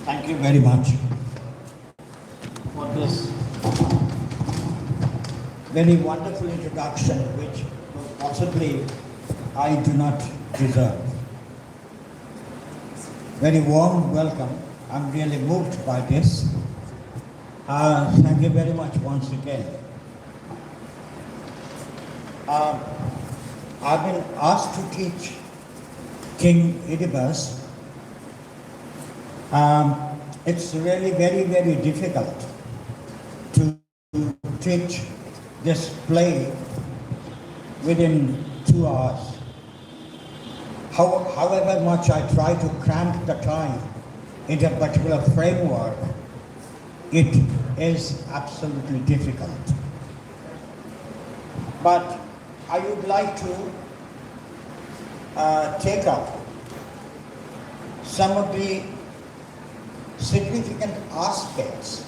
Thank you very much for this very wonderful introduction, which possibly I do not deserve. Very warm welcome. I'm really moved by this. Thank you very much once again. I've been asked to teach King Oedipus. It's really very, very difficult to teach this play within 2 hours. However much I try to cramp the time into a particular framework, it is absolutely difficult. But I would like to take up some of the significant aspects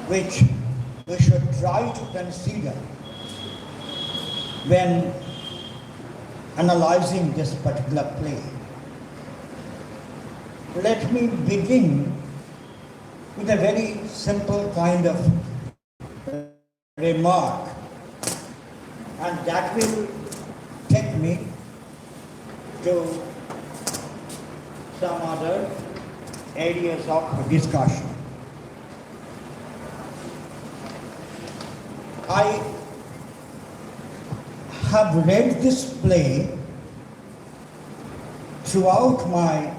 which we should try to consider when analyzing this particular play. Let me begin with a very simple kind of remark, and that will take me to some other areas of discussion. I have read this play throughout my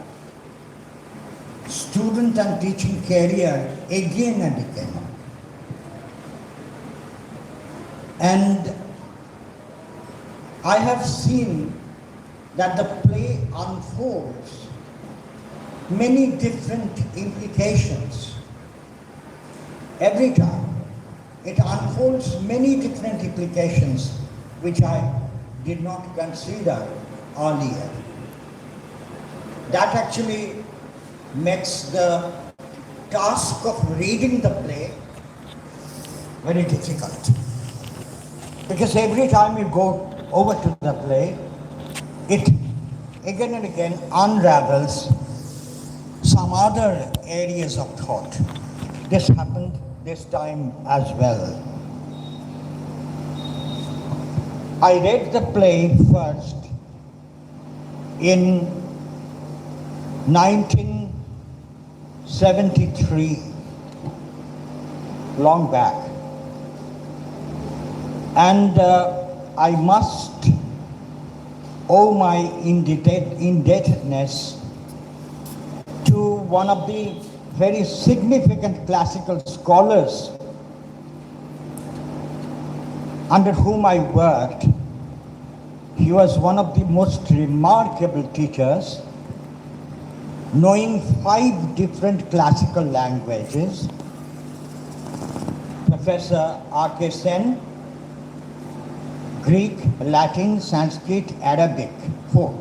student and teaching career again and again. And I have seen that the play unfolds many different implications. Every time it unfolds many different implications which I did not consider earlier. That actually makes the task of reading the play very difficult. Because every time you go over to the play, it again and again unravels some other areas of thought. This happened this time as well. I read the play first in 1973, long back. And I must owe my indebtedness to one of the very significant classical scholars under whom I worked. He was one of the most remarkable teachers, knowing 5 different classical languages. Professor R.K. Sen, Greek, Latin, Sanskrit, Arabic, 4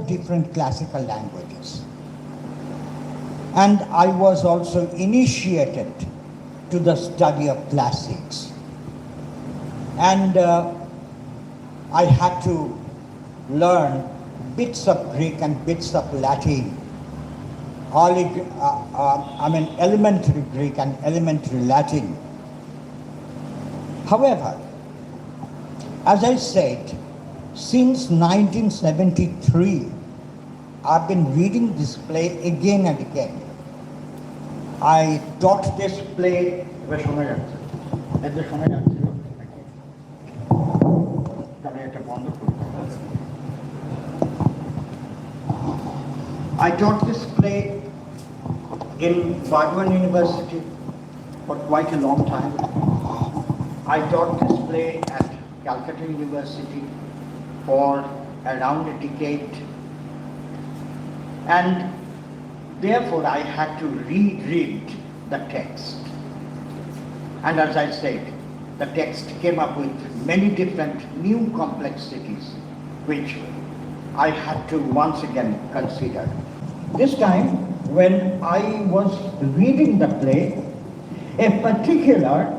different classical languages. And I was also initiated to the study of classics. And I had to learn bits of Greek and bits of Latin, elementary Greek and elementary Latin. However, as I said, since 1973, I've been reading this play again and again. I taught this play. I taught this play in Burdwan University for quite a long time. I taught this play at Calcutta University for around a decade. And therefore I had to reread the text. And as I said, the text came up with many different new complexities which I had to once again consider. This time, when I was reading the play, a particular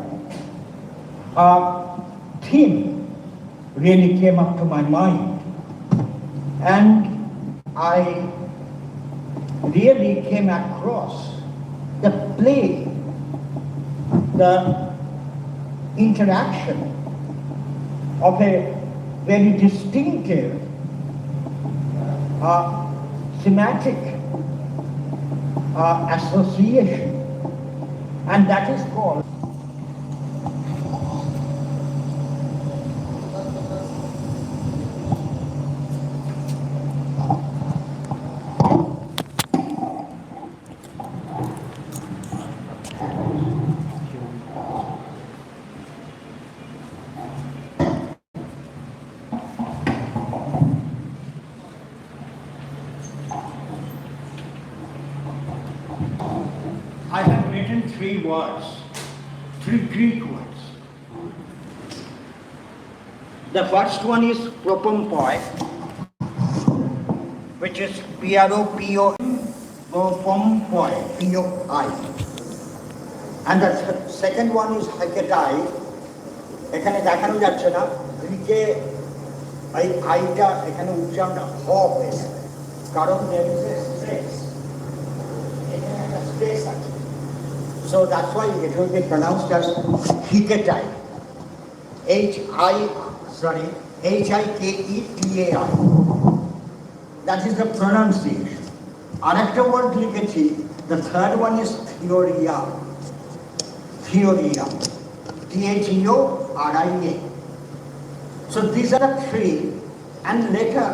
theme really came up to my mind. And I really came across the play, the interaction of a very distinctive thematic association, and that is called I have written three words, three Greek words. The first one is propompoi, which is P-R-O-P-O, propompoi, P-O-I. And the second one is haketai. এখানে দেখানো যাচ্ছে না, গ্রিকে এই আইটা এখানে উচ্চারণটা হ হয়েছে, কারণ there is a stress. এখানে একটা স্ট্রেস আছে। So that's why it will be pronounced as hiketai. H-I-K-E-T-A-I. That is the pronunciation. Arekta word likhechi, the third one is theoria. Theoria. T-H-E-O-R-I-A. So these are the three, and later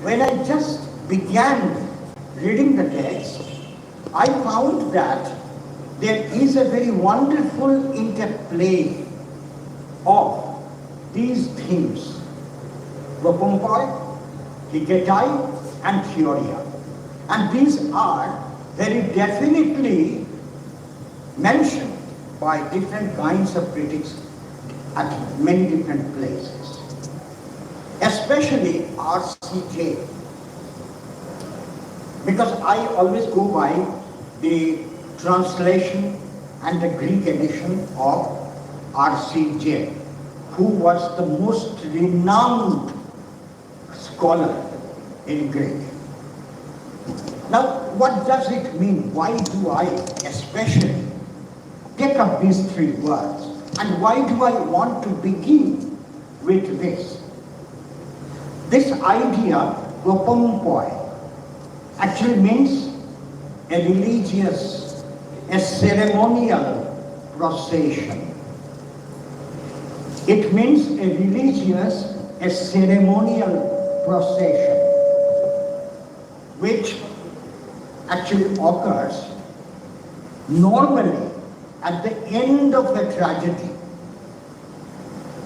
when I just began reading the text, I found that there is a very wonderful interplay of these themes, propompoi, hiketai, and theoria. And these are very definitely mentioned by different kinds of critics at many different places, especially RCJ, because I always go by the translation and the Greek edition of RCJ, who was the most renowned scholar in Greek. Now, what does it mean? Why do I especially take up these three words? And why do I want to begin with this? This idea, propompoi, actually means a religious, a ceremonial procession. It means a religious, a ceremonial procession, which actually occurs normally at the end of a tragedy.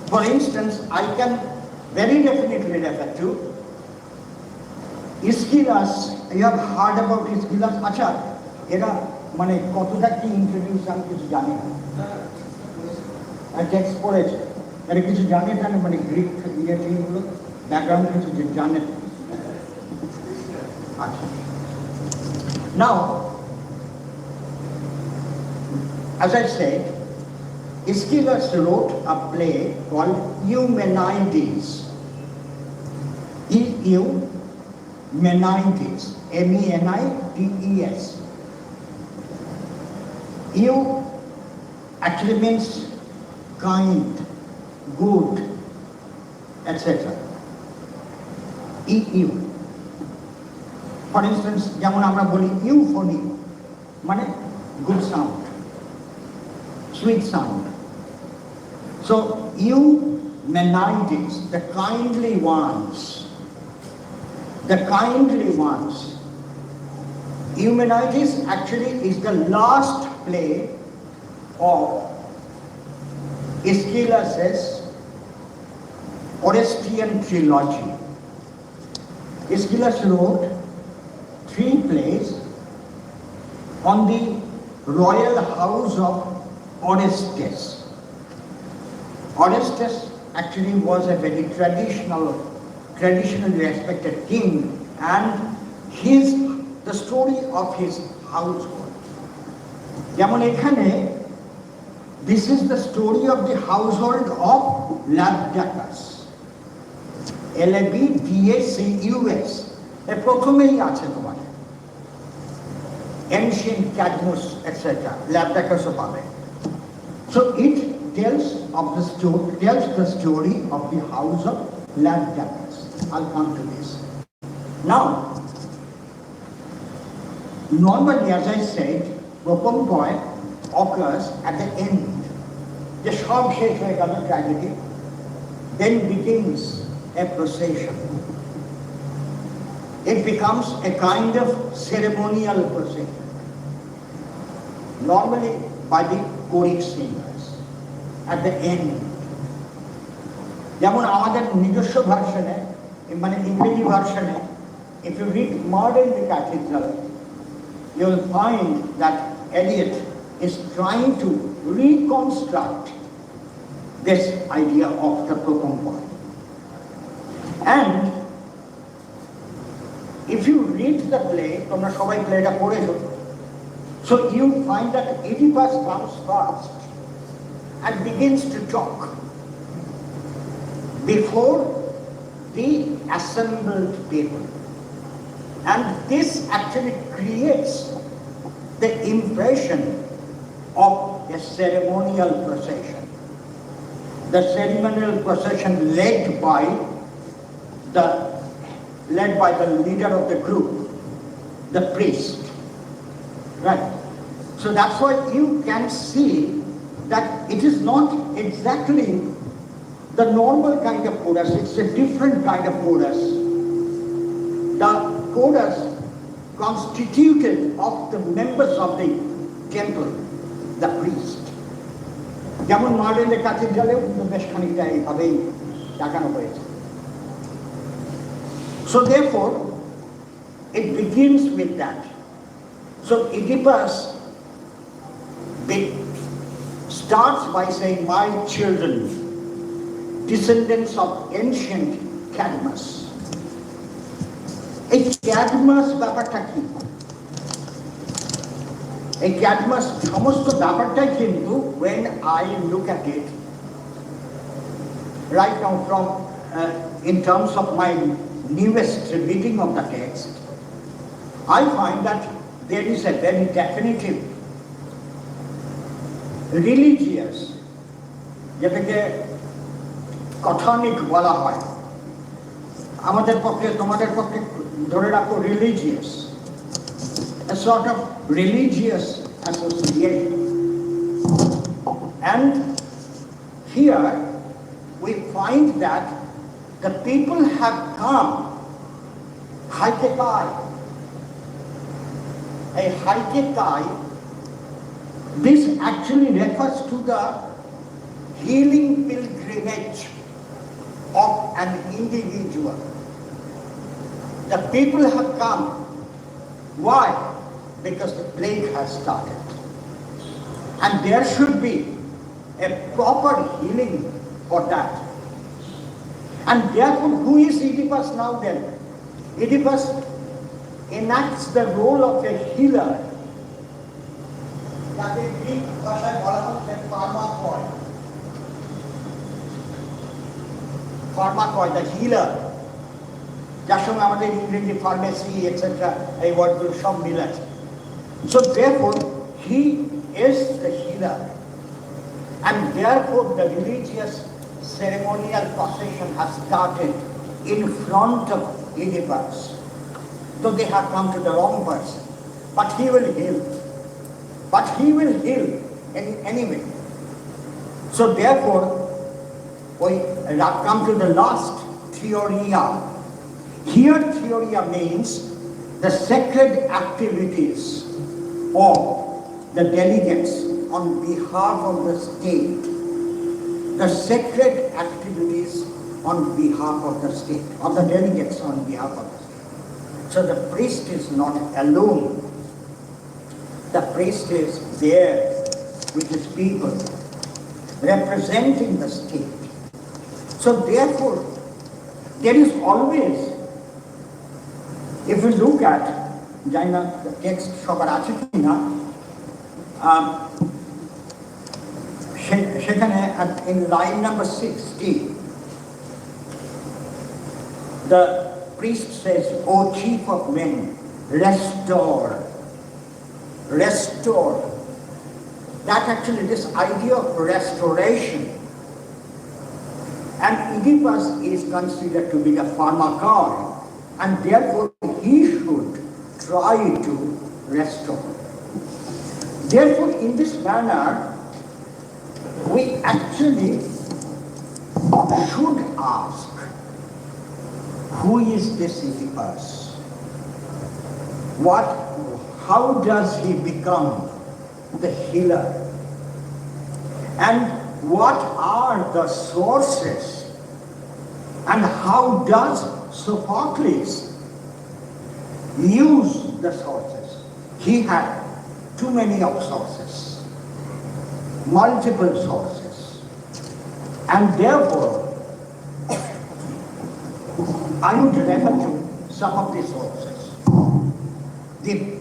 For instance, I can very definitely refer to Aeschylus. You have heard about Aeschylus? Acha, era মানে কতটা কি introduce আমি কিছু জানি না, text পড়েছে, এরা কিছু জানে মানে গ্রিক ইয়েগুলো ব্যাকগ্রাউন্ড কিছু জানে। আচ্ছা, নাও as I said, Aeschylus wrote a play called Eumenides. Eumenides, M-E-N-I-D-E-S. Eu actually means kind, good, etc. EU. For instance, যেমন আমরা বলি ইউফোনি, মানে good sound, sweet sound. So Eumenides, the kindly ones, the kindly ones. Eumenides actually is the last play of Aeschylus' Orestian trilogy. Aeschylus wrote 3 plays on the royal house of Orestes. Orestes actually was a very traditionally respected king, and the story of his household. যেমন এখানে, this is the story of the household of Labdacus. L-A-B-D-A-C-U-S. প্রথমেই আছে তোমার ancient Cadmus, etc. So it tells the story of the house of Labdacus. I'll come to this. Now, normally, as I said, Propongoy occurs at the end. The shop shake like other tragedy, then begins a procession. It becomes a kind of ceremonial procession, normally by the choric singers at the end. যেমন আমাদের নিজস্ব ভার্সনে, মানে ইংরেজি ভার্সনে, if you read Murder in the Cathedral, you will find that Eliot is trying to reconstruct this idea of the Propongoy. And if you read the play, so you find that Oedipus comes first and begins to talk before the assembled people. And this actually creates the impression of a ceremonial procession. The ceremonial procession led by the leader of the group, the priest. Right. So that's why you can see that it is not exactly the normal kind of chorus, it's a different kind of chorus. The chorus constituted of the members of the temple, the priest. যেমন মার্ডেলের ক্যাথিড্রালেও কিন্তু বেশ খানিকটা এইভাবেই দেখানো হয়েছে। So therefore, it begins with that. So Oedipus starts by saying, my children, descendants of ancient Cadmus. এই Cadmus ব্যাপারটা কি? এই Cadmus সমস্ত ব্যাপারটাই কিন্তু when I look at it right now from in terms of my newest reading of the text, I find that there is a very definitive religious, যেটাকে কথনিক বলা হয়, আমাদের পক্ষে তোমাদের পক্ষে ধরে রাখো religious, a sort of religious association. And here we find that the people have come haikekai. A haikekai, this actually refers to the healing pilgrimage of an individual. The people have come. Why? Because the plague has started. And there should be a proper healing for that. And therefore, who is Oedipus now then? Oedipus enacts the role of a healer. That is Greek ভাষায় বলা হচ্ছে pharmakoi. Pharmakoi, the healer. যার সঙ্গে আমাদের ইংরেজি pharmacy etcetera এই ওয়ার্ডগুলো সব মিল আছে। So therefore, he is the healer. And therefore, the religious ceremonial procession has started in front of Oedipus. Though they have come to the wrong person. But he will heal. But he will heal anyway. So therefore, we come to the last theoria. Here theoria means the sacred activities of the delegates on behalf of the state. The sacred activities on behalf of the state, of the delegates on behalf of the state. So the priest is not alone. The priest is there with his people, representing the state. So therefore, there is always, if we look at Jaina, the text সবার আছে কিনা, সেখানে in line number 60, the priest says, O chief of men, restore. restored. That actually, this idea of restoration. And Oedipus is considered to be the pharmacon, and therefore he should try to restore. Therefore, in this manner, we actually should ask, who is this Oedipus? How does he become the healer? And what are the sources? And how does Sophocles use the sources? He had too many of sources, multiple sources. And therefore, I would refer to some of the sources. The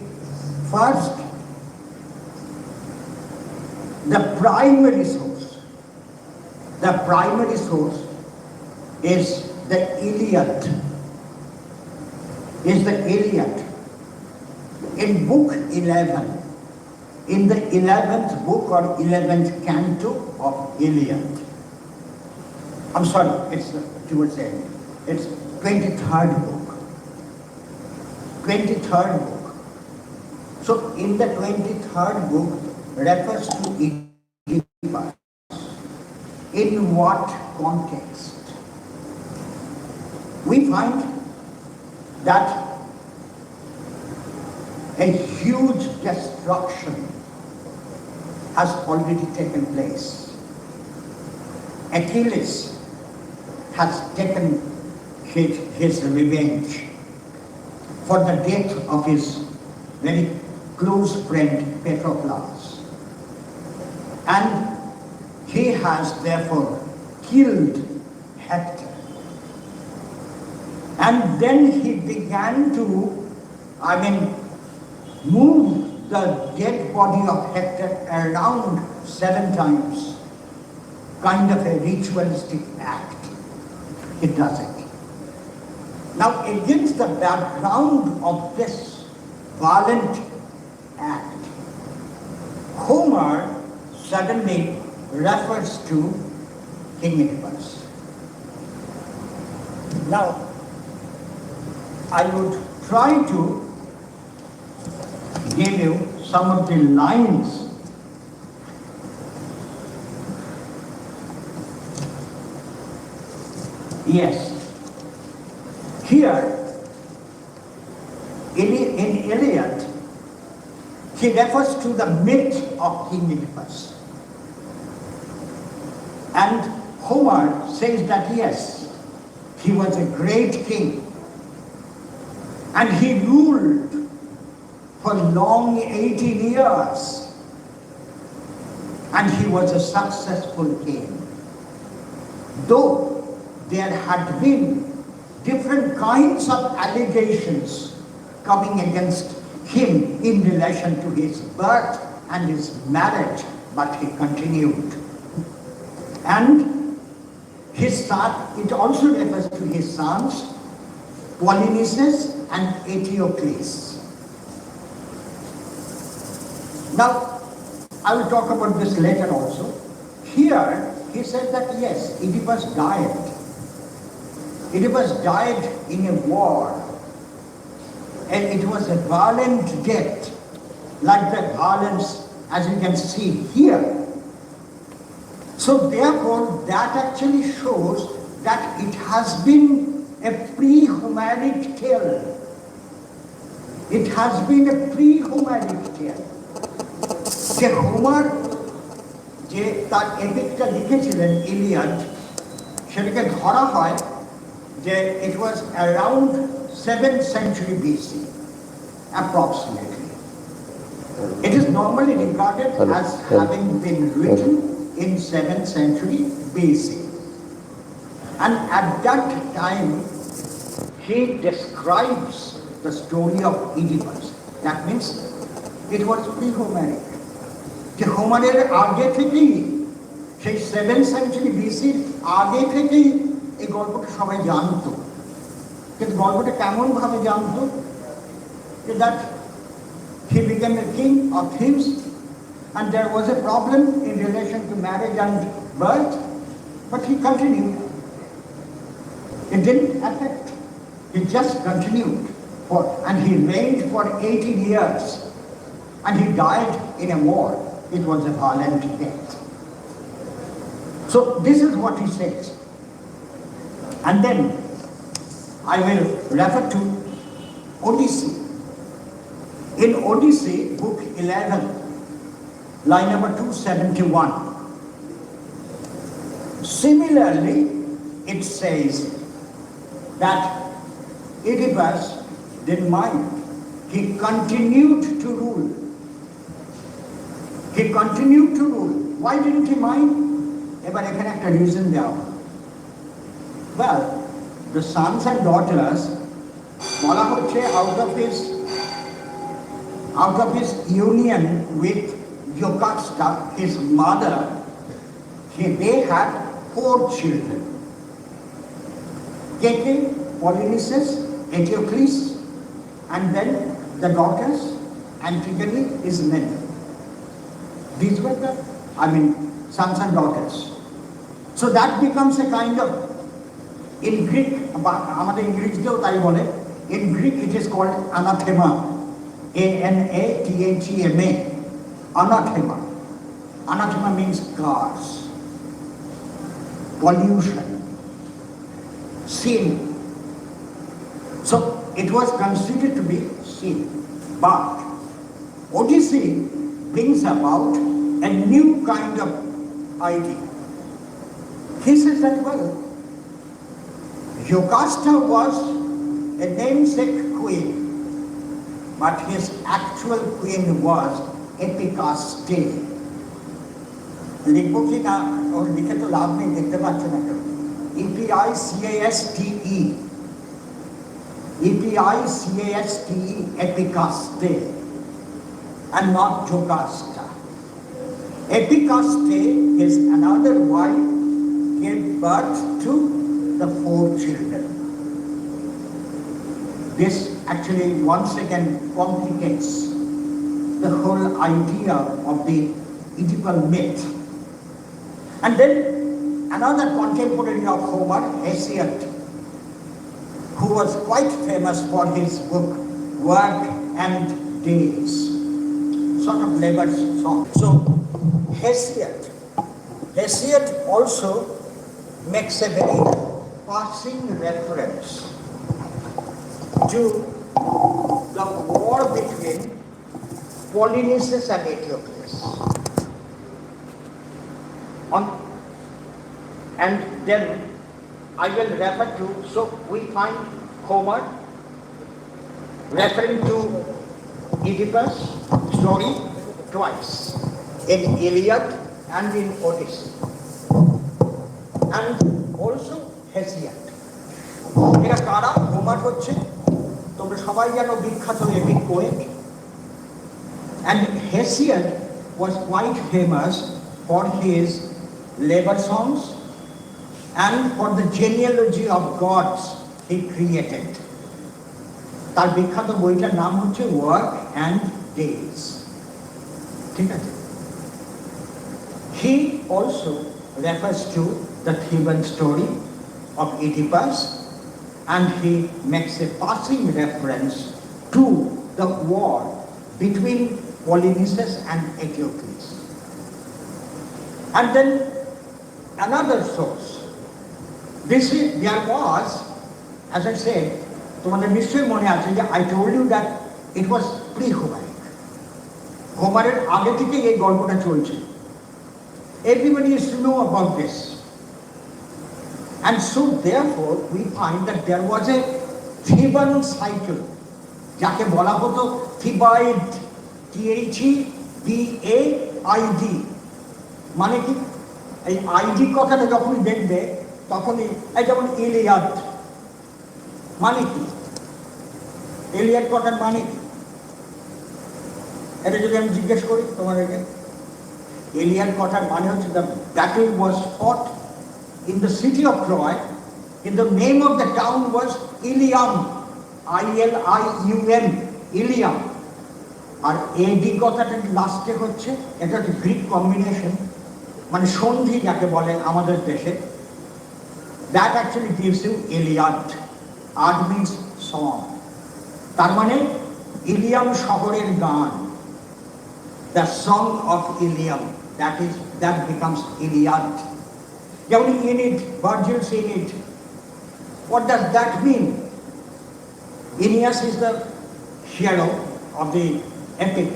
first, the primary source. The primary source is the Iliad. In book 11, in the 11th book or 11th canto of Iliad. I'm sorry, it's towards the end. It's 23rd book. 23rd book. So in the 23rd book refers to Oedipus. In what context? We find that a huge destruction has already taken place. Achilles has taken his revenge for the death of his very close friend Patroclus. And he has therefore killed Hector. And then he began to, move the dead body of Hector around 7 times. Kind of a ritualistic act. He does it. Now, against the background of this violent act, Homer suddenly refers to King Oedipus. Now, I would try to give you some of the lines. Yes. Here, in Iliad, he refers to the myth of King Oedipus. And Homer says that yes, he was a great king. And he ruled for long 18 years. And he was a successful king. Though there had been different kinds of allegations coming against him in relation to his birth and his marriage, but he continued. And his son, it also refers to his sons, Polynices and Eteocles. Now, I will talk about this later also. Here, he said that yes, Oedipus died. Oedipus died in a war, and it was a violent death, like the violence as you can see here. So therefore, that actually shows that it has been a pre-Homeric tale. It has been a pre-Homeric tale. যে Homer যে তার এপিকটা লিখেছিলেন Iliad, সেটাকে ধরা হয় যে it was around 7th century BC, approximately. It is normally regarded as having been written in 7th century BC. And at that time, he describes the story of Oedipus. That means it was pre-Homeric. যে হোমারের আগে থেকেই, সেই 7th century BC আগে থেকেই এই গল্পটা সবাই জানতো। কিন্তু গল্পটা কেমন ভাবে জানতো? That he became a king of Thebes, and there was a problem in relation to marriage and birth, but he continued. It didn't affect. He just continued, and he reigned for 18 years, and he died in a war. It was a violent death. So this is what he says. And then I will refer to Odyssey. In Odyssey, book 11, line number 271. Similarly, it says that Oedipus didn't mind. He continued to rule. He continued to rule. Why didn't he mind? এবার এখানে একটা reason দেওয়া। Well, the sons and daughters, বলা হচ্ছে out of his union with Jocasta, his mother, they had 4 children. Keke, Polynices, Eteocles, and then the daughters, Antigone, Ismene. These were the, sons and daughters. So that becomes a kind of, in Greek, in Greek it is called anathema. A-N-A-T-H-E-M-A. Anathema. Anathema means curse, pollution, sin. So it was considered to be sin. But Odyssey brings about a new kind of idea. He says that, well, Jocasta was a namesake queen, but his actual queen was Epicaste. লিখবো কি না, ওর লিখে তো লাভ নেই, দেখতে পাচ্ছ না কেউ। E-P-I-C-A-S-T-E, E-P-I-C-A-S-T-E, Epicaste, and not Jocasta. Epicaste, his another wife, gave birth to the 4 children. This actually once again complicates the whole idea of the Oedipal myth. And then another contemporary of Homer, Hesiod, who was quite famous for his book Work and Days, sort of labor's song. So Hesiod also makes a very passing reference to the war between Polynices and Eteocles. And then I will refer to, so we find Homer referring to Oedipus story twice, in Iliad and in Odyssey, and also Hesiod. এরা কারা? Homer হচ্ছে, তোমরা সবাই জানো, বিখ্যাত epic poet. And Hesiod was quite famous for his labor songs and for the genealogy of gods he created. তার বিখ্যাত বইটার নাম হচ্ছে Work and Days. ঠিক আছে? He also refers to the Theban story of Oedipus, and he makes a passing reference to the war between Polynices and Eteocles. And then another source. There was, as I said, I told you that it was pre-Homeric. Homer's আগে থেকে এই গল্পটা চলছে. Everybody used to know about this. And so therefore we find that there was a Theban cycle, যাকে বলা হতো Thebaid, T-H-E-B-A-I-D. মানে কি? এই আইডি কথাটা যখনই দেখবে তখনই, এই যেমন ইলিয়াদ মানে কি? ইলিয়াদ কথার মানে কি? এটা যদি আমি জিজ্ঞেস করি তোমাদেরকে, ইলিয়াদ কথার মানে হচ্ছে the battle was fought in the city of Troy, in the name of the town was Ilium, I-L-I-U-M, Ilium. আর এডি কথাটা লাস্টে হচ্ছে, এটা হচ্ছে গ্রিক কম্বিনেশন, মানে সন্ধি যাকে বলে আমাদের দেশে। That actually gives you Iliad. Ad means song, তার মানে ইলিয়াম শহরের গান, the song of Ilium, that becomes Iliad. যেমন Aeneid, Virgil's Aeneid, what does that mean? Aeneas is the hero of the epic.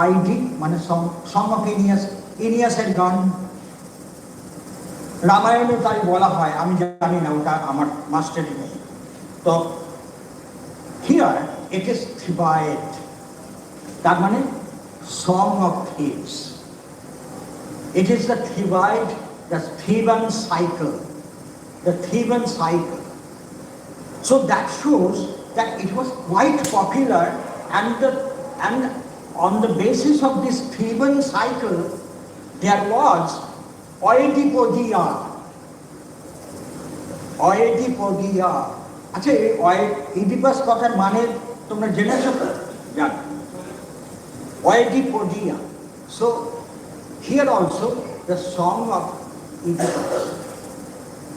Id মানে song of Aeneas, Aeneas-এর গান। রামায়ণে তাই বলা হয়, আমি জানি না, ওটা আমার মাস্টারি নেই। তো here it is Thebaid, তার মানে song of Thebes. It is the Thebaid, the Theban cycle, the Theban cycle. So that shows that it was quite popular, and on the basis of this Theban cycle there was Oedipodhyay. Oedipodhyay. আচ্ছা, Oedipus কথার মানে তোমরা জেনেছো তো? জানো। Oedipodhyay. So here also the song of Oedipus.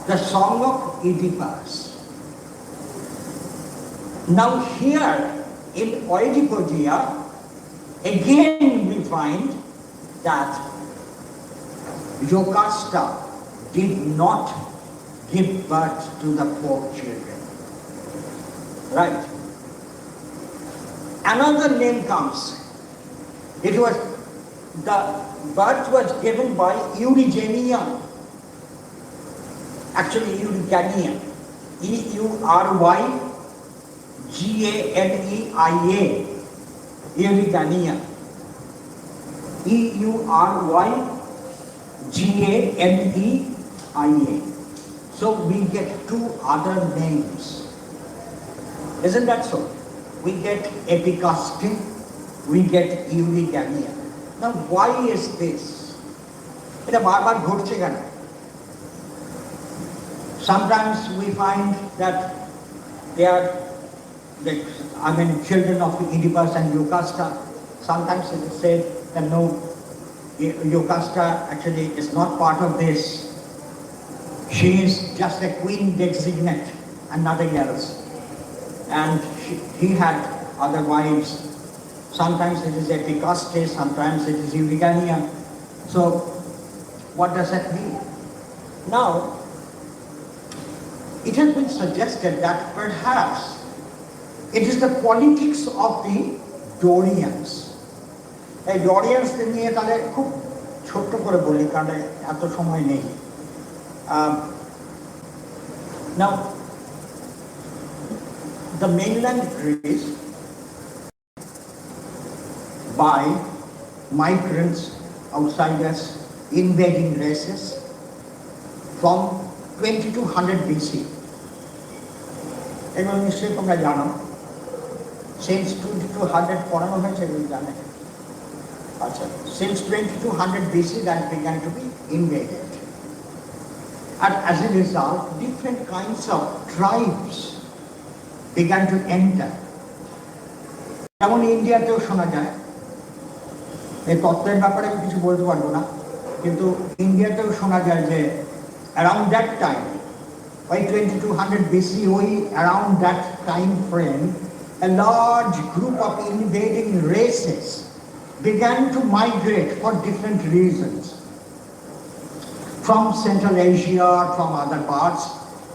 The song of Oedipus. Now here in Oedipodhyay, again we find that Jocasta did not give birth to the 4 children. Right? Another name comes. It was, the birth was given by Eurygania. Actually Eurygania. Eurygania. Eurygania. Eurygania. So we get 2 other names. Isn't that so? We get Epicaste, we get Eurygania. Now why is this? এটা বারবার ঘটছে কেন? Sometimes we find that they are children of Oedipus and Jocasta. Sometimes it is said that no, Jocasta actually is not part of this. She is just a queen designate and nothing else. And he had other wives. Sometimes it is Epicaste, sometimes it is Eurygania. So what does that mean? Now, it has been suggested that perhaps it is the politics of the Dorians. এই ডরিয়ানসদের নিয়ে তাহলে খুব ছোট্ট করে বলি, কারণ এত সময় নেই। Now, the mainland Greece, by migrants, outsiders, invading races from 2200 BC. এগুলো নিশ্চয়ই তোমরা জানো। Since 2200 পড়ানো হয়েছে, এগুলো জানে। আচ্ছা, since 2200 BC that began to be invaded. And as a result, different kinds of tribes began to enter. যেমন ইন্ডিয়াতেও শোনা যায়, এই তত্ত্বের ব্যাপারে আমি কিছু বলতে পারবো না, কিন্তু ইন্ডিয়াতেও শোনা যায় যে around that time, by 2200 BC, around that time frame, a large group of invading races began to migrate for different reasons from Central Asia, from other parts,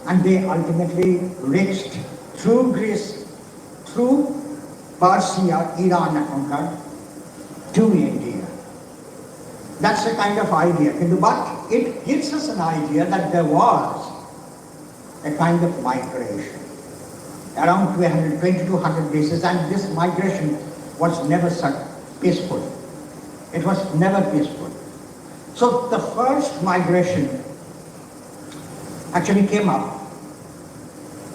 and they ultimately reached through Greece, through Persia, Iran, to India. That's the kind of idea. But it gives us an idea that there was a kind of migration around 2200 BC, and this migration was never peaceful. It was never peaceful. So the first migration actually came up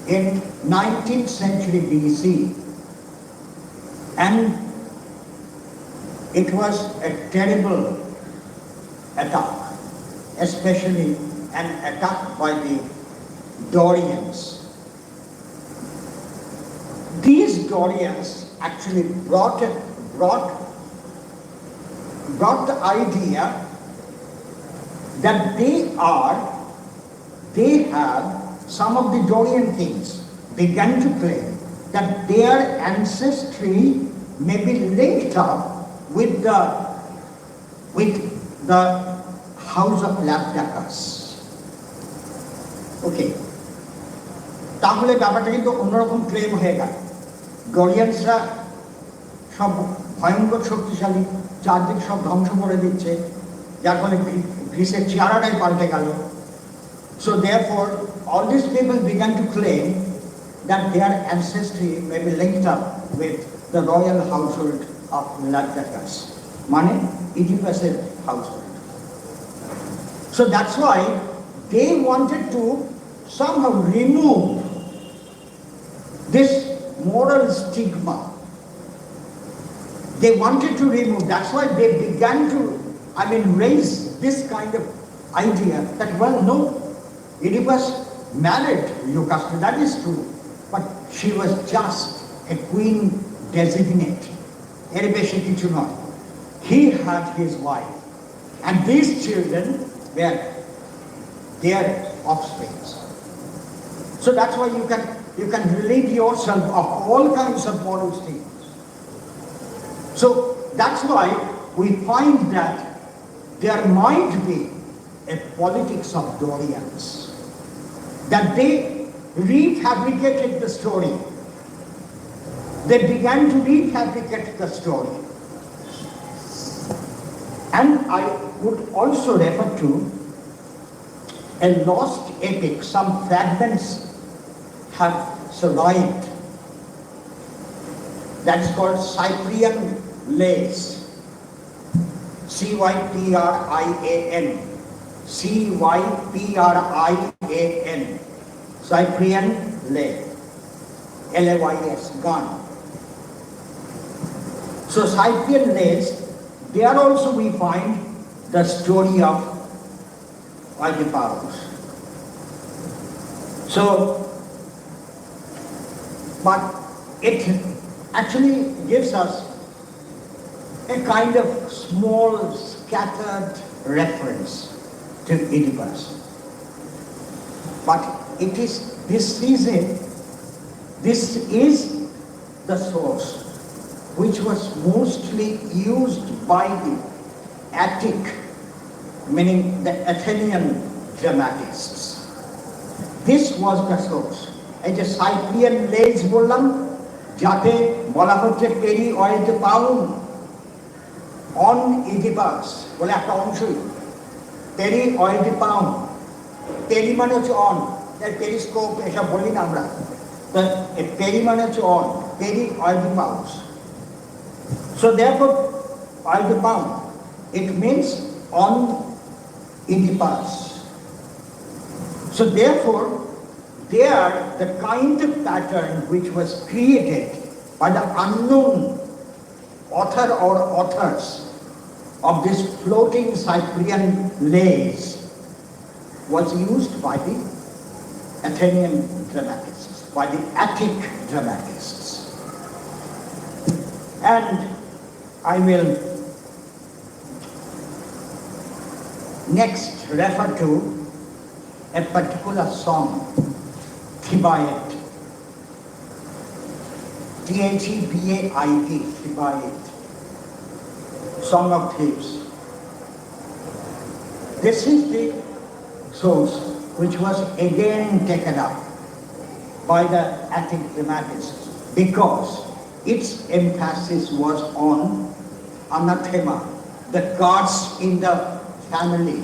in 19th century BC, and it was a terrible attack, especially an attack by the Dorians. These Dorians actually brought got the idea that they have, some of the Dorian kings began to claim that their ancestry may be linked up with the house of Labdacus. Okay. তাহলে ব্যাপারটা কিন্তু অন্যরকম claim হয়ে গেল। ডরিয়ানসরা সব ভয়ঙ্কর শক্তিশালী, চারদিক সব ধ্বংস করে দিচ্ছে, যার ফলে গ্রিসের চেহারাটাই পাল্টে গেল। So therefore, all these people began to claim that their ancestry may be linked up with the royal household of Labdacus, মানে Oedipus's household. So that's why they wanted to somehow remove this moral stigma. They wanted to remove, that's why they began to, raise this kind of idea that, well, no, Oedipus married Eucastor, that is true, but she was just a queen designate. He had his wife, and these children were their offspring. So that's why you can relieve yourself of all kinds of moral stigmas. So that's why we find that there might be a politics of Dorians, that they refabricated the story. They began to refabricate the story. And I would also refer to a lost epic. Some fragments have survived. That's called Cyprian Lays. C-Y-P-R-I-A-N. C-Y-P-R-I-A-N. Cyprian Lay. L-A-Y-S. Gun. So Cyprian Lays, there also we find the story of Oedipus. So, but it actually gives us a kind of small scattered reference to Oedipus. But this is the source which was mostly used by the Attic, meaning the Athenian dramatists. This was the source. এই যে সাইপ্রিয়ান লেজ বললাম, যাতে বলা হচ্ছে peri ওয়েডিপাউন on Oedipus বলে একটা অংশই, পেরি ওয়েডিপাউন, পেরি মানে হচ্ছে অন, পেরিস্কোপ এসব বলি না আমরা, তো পেরি মানে হচ্ছে on, peri Oedipus. So therefore, Oedipus, it means on Oedipus. So therefore, there the kind of pattern which was created by the unknown author or authors of this floating Cyprian lays was used by the Athenian dramatists, by the Attic dramatists. And I will next refer to a particular song, Thebaid. T-H-E-B-A-I-D, Thebaid. Song of Thebes. This is the source which was again taken up by the Attic dramatists because its emphasis was on anathema, the gods in the family,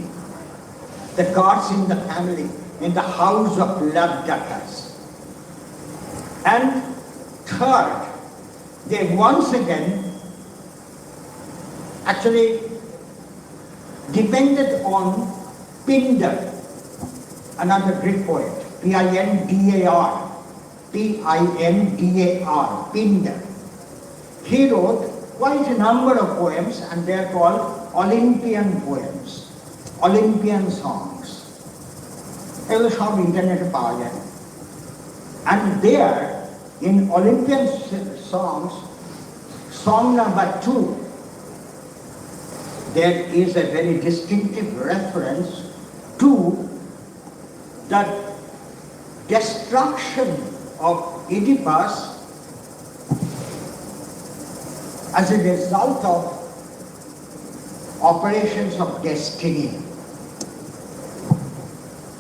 the gods in the family, in the house of Labdacus. And third, they once again actually depended on Pindar, another Greek poet, P-I-N-D-A-R, P-I-N-D-A-R, Pindar. He wrote quite a number of poems, and they are called Olympian poems, Olympian songs. এগুলো সব ইন্টারনেটে পাওয়া যায়। And there, in Olympian songs song number 2, there is a very distinctive reference to the destruction of Oedipus as a result of operations of destiny,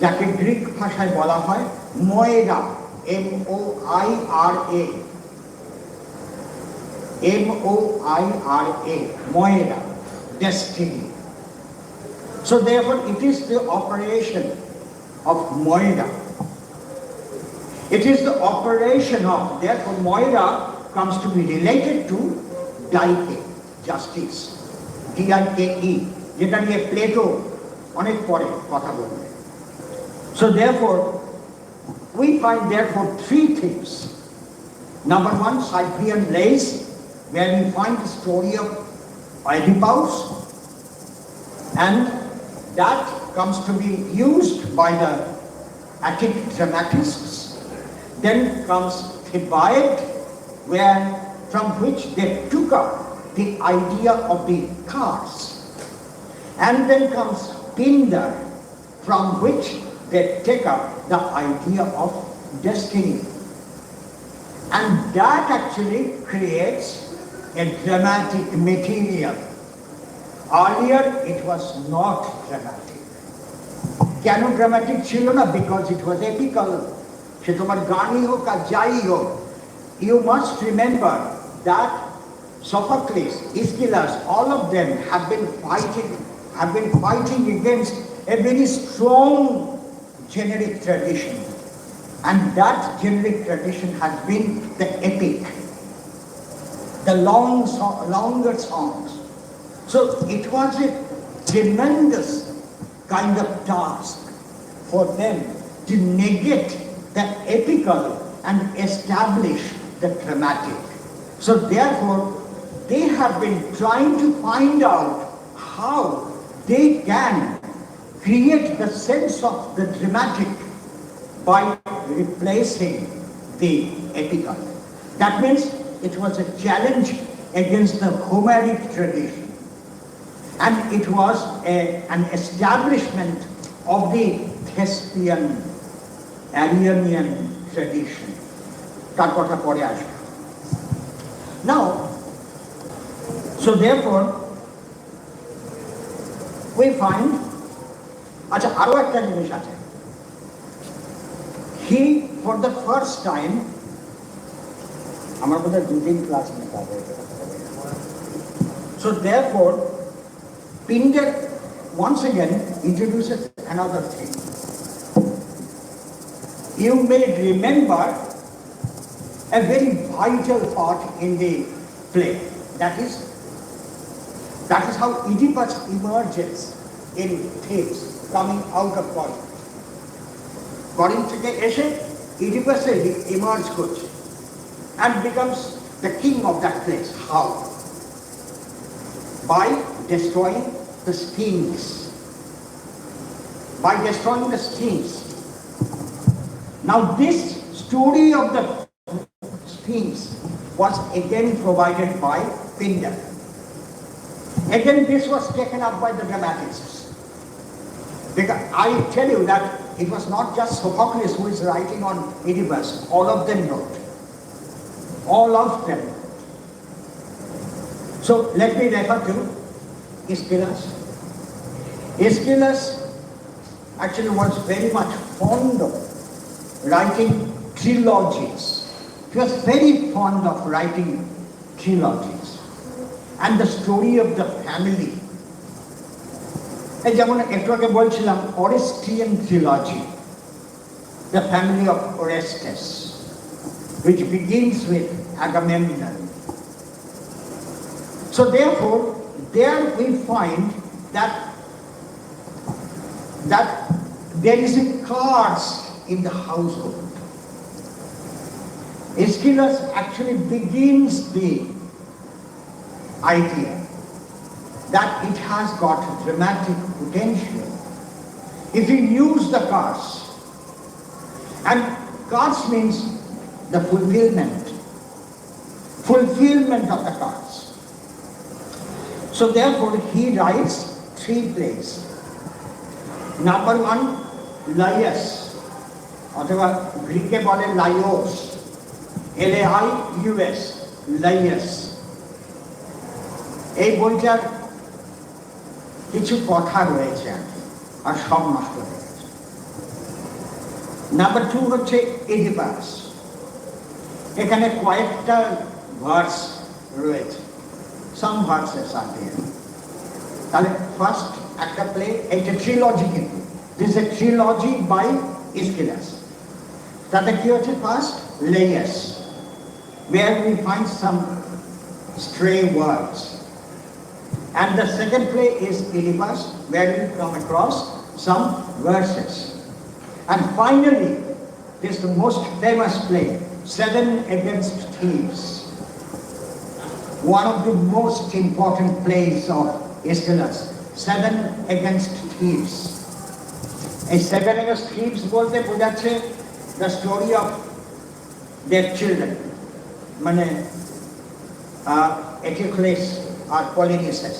যাকে Greek ভাষায় বলা হয় ময়রা, M-O-I-R-A, M-O-I-R-A, moira, destiny. So therefore it is the operation of moira. It is the operation of, therefore moira comes to be related to Dike, justice, D-I-K-E, যেটা নিয়ে Plato অনেক পরে কথা বলবে. So therefore we find therefore 3 things. Number 1, Cyprian lays, where we find the story of Oedipus, and that comes to be used by the Attic dramatists. Then comes Thebaid, from which they took up the idea of the cars. And then comes Pindar, from which they take up the idea of destiny. And that actually creates a dramatic material. Earlier it was not dramatic. কেন dramatic ছিল না? Because it was epical. সে তোমার গানই হোক আর যাই হোক. You must remember that Sophocles, Aeschylus, all of them have been fighting against a very strong generic tradition. And that generic tradition has been the epic, the longer songs. So it was a tremendous kind of task for them to negate the epical and establish the dramatic. So therefore, they have been trying to find out how they can create the sense of the dramatic by replacing the epical. That means it was a challenge against the Homeric tradition. And it was an establishment of the Thespian, Arianian tradition. তার কথা পরে আসবে. Now, so therefore, we find, আচ্ছা আরো একটা জিনিস আছে. He, for the first time, আমার বোধহয় 2-3 ক্লাস নিতে হবে. So therefore, Pindar once again introduces another thing. You may remember a very vital part in the play. That is how Oedipus emerges in Thebes, coming out of Corinth. Corinth থেকে এসে Oedipus emerge করছে and becomes the king of that place. How? By destroying the Sphinx. By destroying the Sphinx. Now this story of the Sphinx was again provided by Pindar. Again this was taken up by the dramatists. Because I tell you that it was not just Sophocles who is writing on Oedipus, all of them wrote. All of them. So let me refer to Aeschylus. Aeschylus actually was very much fond of writing trilogies. He was very fond of writing trilogies. And the story of the family. এই যেমন একটু আগে বলছিলাম Orestian trilogy, the family of Orestes, which begins with Agamemnon. So therefore, there we find that there is a curse in the household. Aeschylus actually begins the idea that it has got dramatic potential if you use the curse. And curse means the fulfillment. fulfillment of the gods. So therefore he writes 3 plays. Number 1, Laius, অথবা গ্রিকে বলে Laius, LAIUS, লাইয়াস। এই বইটার কিছু কথা রয়েছে আর সব নষ্ট হয়ে গেছে। নাম্বার 2 হচ্ছে এডিপাস, এখানে কয়েকটা ভার্স রয়েছে, সাম ভার্সেস আর দেয়ার। তাহলে ফার্স্ট একটা প্লে, এটা ট্রিলজি, কিন্তু this a trilogy by Aeschylus. তাতে কি হচ্ছে? First Laius, where we find some stray words, and the second play is Oedipus, where we come across some verses, and finally this is the most famous play, 7 Against Thieves, one of the most important plays of Aeschylus, 7 Against Thieves. A 7 Against Thieves bolte বোঝাচ্ছে the story of their children, মানে Eteocles or Polynices.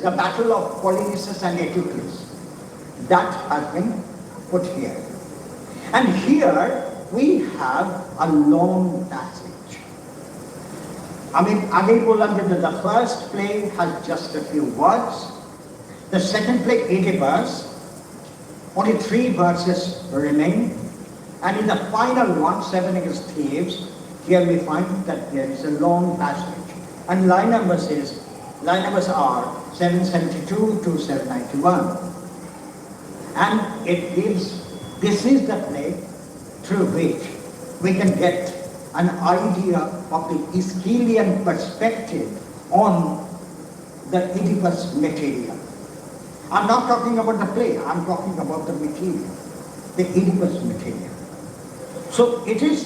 The battle of Polynices and Eteocles, that has been put here. And here we have a long passage. I mean, আগেই বললাম যে the first play has just a few words. The second play, Oedipus, only 3 verses remain. And in the final one, 7 Against Thieves, here we find that there is a long passage. And line numbers are 772 to 791. And it gives, this is the play through which we can get an idea of the Aeschylean perspective on the Oedipus material. I'm not talking about the play, I'm talking about the material, the Oedipus material. So it is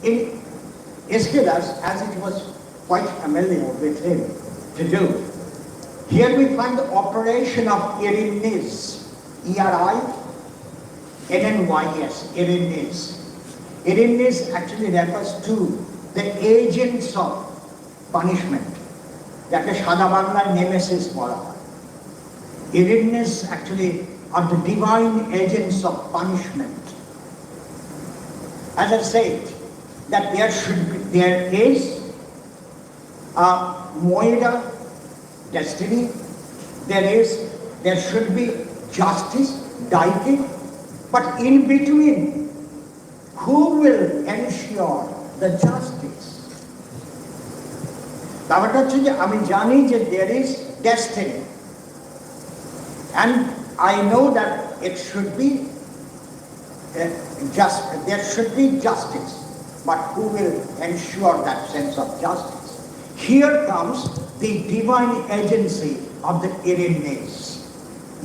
in Aeschylus, as it was quite familiar with him to do. Here we find the operation of Erinys, ERINNYS, Erinys. Erinys actually refers to the agents of punishment, যাকে সাদা বাংলায় Nemesis বলা হয়। Erinys actually are the divine agents of punishment. As I said, that there is a moeda, destiny, there should be justice, deity, but in between, who will ensure the justice? ব্যাপারটা হচ্ছে যে আমি জানি যে there is destiny, and I know that it should be there should be justice, but who will ensure that sense of justice? Here comes the divine agency of the Erinys,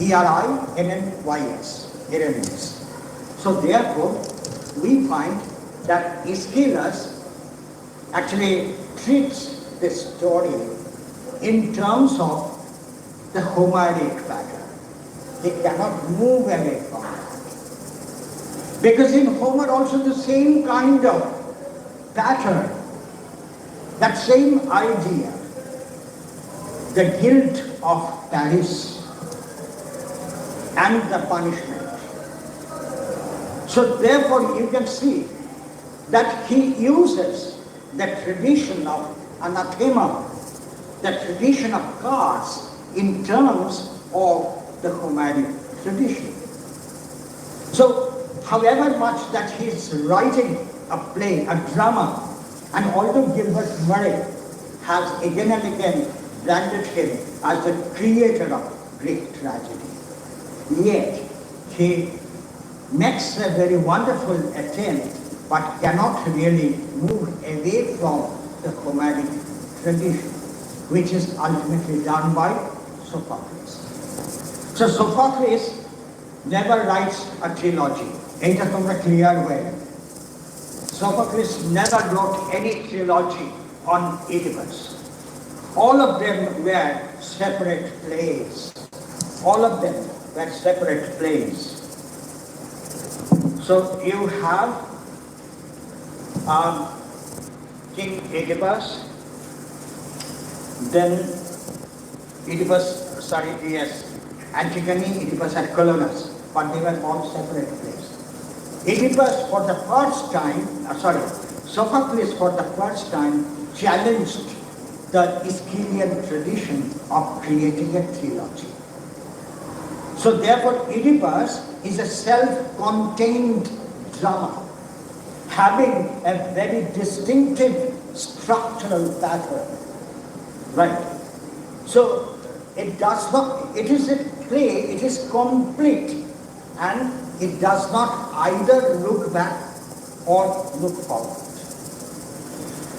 ERINNYS, Erinys. So therefore, we find that Aeschylus actually treats this story in terms of the Homeric pattern. He cannot move away from it. Because in Homer also the same kind of pattern, that same idea, the guilt of Paris and the punishment. So therefore you can see that he uses the tradition of anathema, the tradition of gods, in terms of the Homeric tradition. So however much that he is writing a play, a drama, and although Gilbert Murray has again and again branded him as the creator of Greek tragedy, yet he makes a very wonderful attempt but cannot really move away from the Homeric tradition, which is ultimately done by Sophocles. So Sophocles never writes a trilogy. Eta tomra clear way. Sophocles never wrote any trilogy on Oedipus. All of them were separate plays. All of them were separate plays. So you have King Oedipus, then Antigone, Oedipus and Colonus, but they were all separate places. Oedipus for the first time, Sophocles for the first time challenged the Aeschylean tradition of creating a trilogy. So therefore Oedipus is a self-contained drama, having a very distinctive structural pattern. Right. So it is a play, it is complete, and it does not either look back or look forward.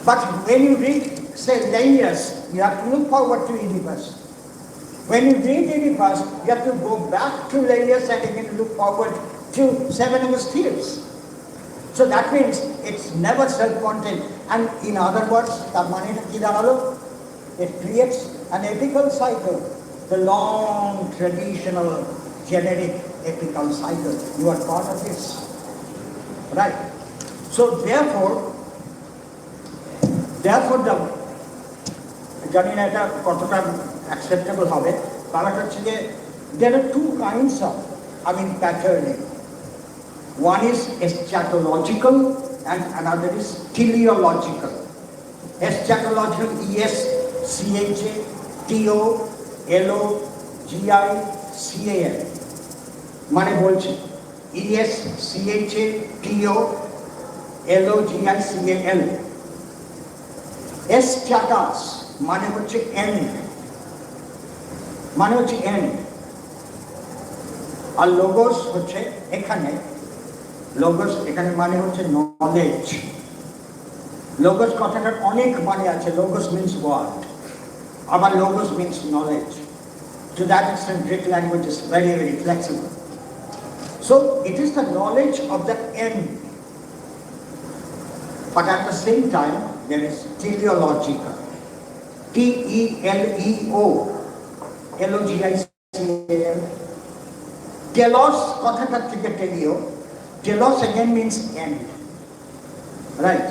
But when you read, say, Laius, you have to look forward to Oedipus. When you read Oedipus, you have to go back to Laius and again look forward to Seven Musketeers. So that means it's never self-contained. And in other words, it creates an epical cycle, the long, traditional, generic epical cycle. You are part of this. Right? So therefore জানি না এটা কতটা acceptable হবে, ব্যাপারটা হচ্ছে যে there are two kinds of patterning. One is eschatological and another is teleological. Eschatological, ESCHATOLOGICAL মানে বলছি ESCHATOLOGICAL. Eschatos মানে হচ্ছে end, আর logos হচ্ছে এখানে মানে হচ্ছে knowledge. Logos কথাটার অনেক মানে আছে. Logos means word, আবার logos means knowledge. To that extent Greek language is very, very flexible. So it is the knowledge of the end, but at the same time there is teleological. TELEOLOGICAL. Telos কথাটা থেকে teleo. Telos again means end. Right?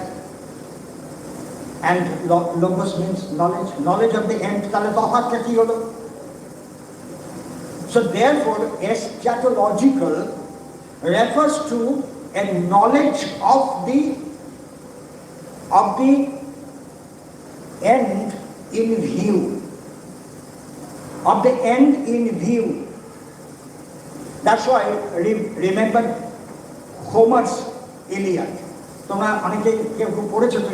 And logos means knowledge. Knowledge of the end. তাহলে তফাৎটা কি হলো? So therefore eschatological refers to a knowledge of the end in view. Of the end in view. That's why remember Homer's Iliad. তোমরা অনেকে কেউ পড়েছো তো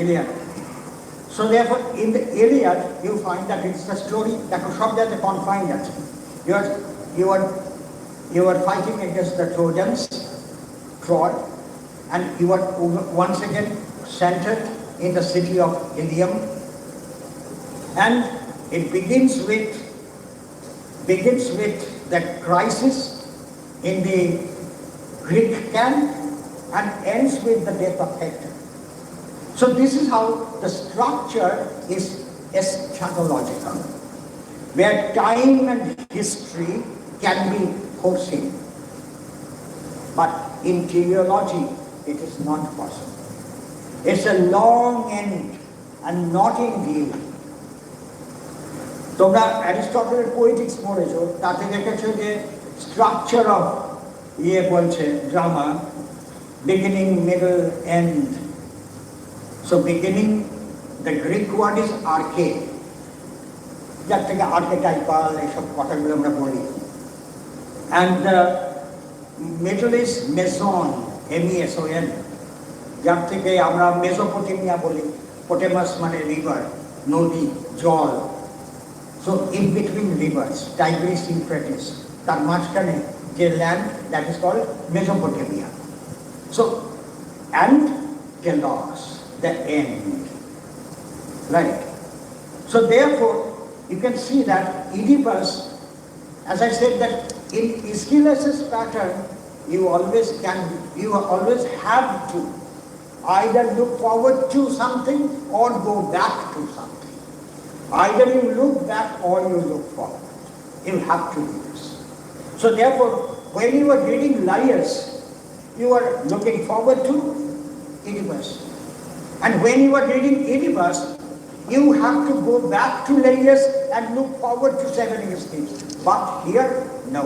Iliad. So therefore in the Iliad you find that it's the story that সব জায়গায় confined আছে. You are fighting against the Trojans, Troy, and you are once again centered in the city of Ilium, and it begins with the crisis in the Greek camp and ends with the death of Hector. So this is how the structure is eschatological, where time and history can be foreseen. But in teleology, it is not possible. It's a long end and not in view. তোমরা অ্যারিস্টটলের Poetics পড়েছো, তাতে দেখেছো যে structure of বলছে drama, beginning, middle, end. So beginning, the Greek word is arche, যার থেকে archetypal এইসব কথাগুলো আমরা বলি, and the middle is meson, MESON, যার থেকে আমরা মেসোপটেমিয়া বলি. পোটেমাস মানে রিভার, নদী, জল. So in between rivers, Tigris, Euphrates, তার মাঝখানে যে land, that is called Mesopotamia. So, and telos, the end. Right? So therefore, you can see that Oedipus, as I said, that in Aeschylus' pattern, you always have to either look forward to something or go back to something. Either you look back or you look forward. You have to do this. So therefore, when you are reading Laius, you are looking forward to Oedipus. And when you are reading Oedipus, you have to go back to layers and look forward to 7 years things. But here, no.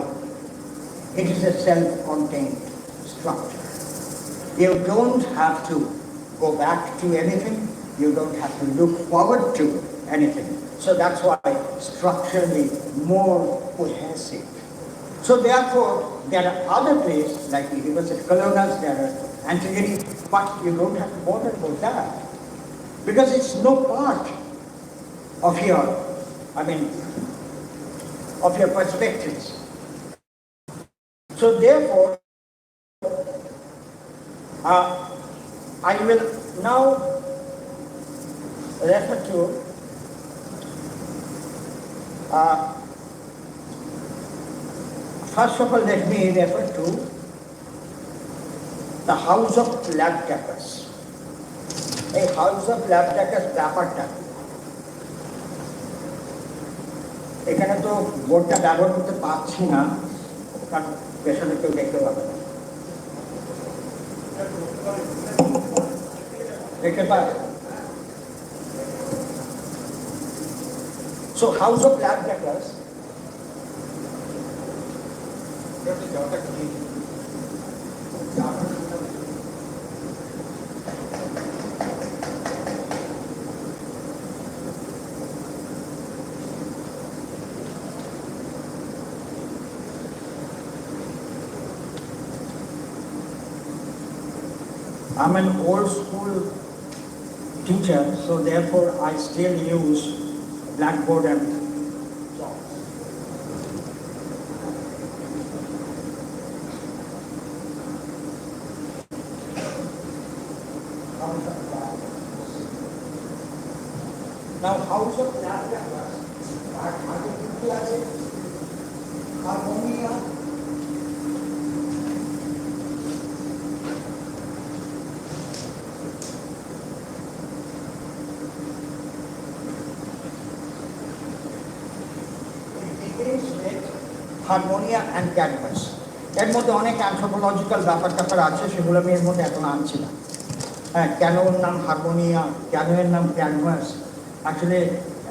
It is a self-contained structure. You don't have to go back to anything. You don't have to look forward to anything. So that's why structurally more cohesive. So therefore, there are other places like the University Colonels, there are Antigone, but you don't have to bother about that. Because it's no part of your, of your perspectives. So therefore, I will now refer to first of all, let me refer to the House of Labdacus. A House of Labdacus ব্যাপারটা এখানে তো বোর্ডটা ব্যবহার করতে পারছি না, কারণ পেছনে কেউ দেখতে পাবে না। দেখতে পাবে? So House of Labdacus, I'm an old school teacher, so therefore I still use blackboard and chalk. Now, House of Labdacus, harmonia, Harmonia and Cadmus. এর মধ্যে অনেক অ্যানথ্রোপোলজিক্যাল ব্যাপার আছে, সেগুলো আমি এর মধ্যে এখন আনছি না। হ্যাঁ, কেন ওর নাম হারমোনিয়া, কেন এর নাম canvas, actually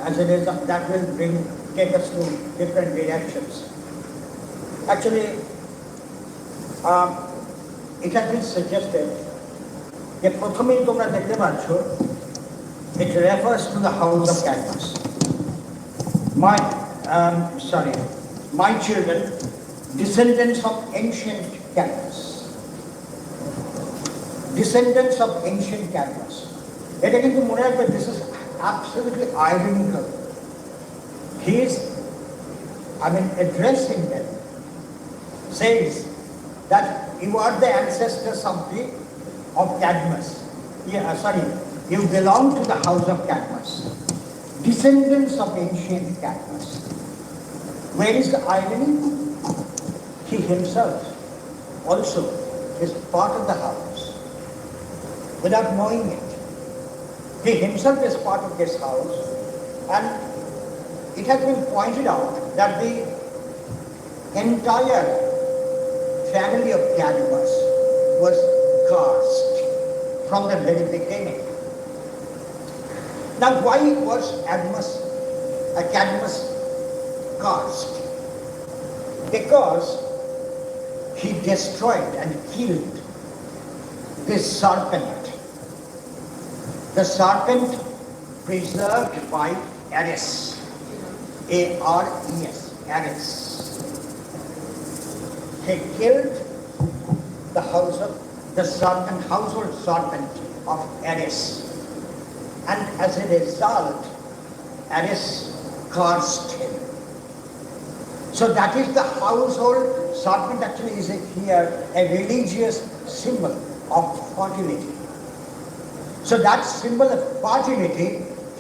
as a result that will take us to different directions. Actually, it has been suggested যে প্রথমেই তোমরা দেখতে পাচ্ছ it refers to the house of canvas. My children, descendants of ancient canvas. Descendants of ancient canvas. এটা কিন্তু মনে রাখবে, this is absolutely ironical. He is, addressing them, says that you are the ancestors of Cadmus. You belong to the house of Cadmus. Descendants of ancient Cadmus. Where is the irony? He himself also is part of the house without knowing it. He himself is part of this house, and it has been pointed out that the entire family of Cadmus was cursed from the very beginning. Now, why was Cadmus cursed? Because he destroyed and killed this serpent. The serpent preserved by Ares. A-R-E-S, Ares. He killed the household serpent of Ares. And as a result, Ares cursed him. So that is the household serpent. Actually is here a religious symbol of fertility. So that symbol of fertility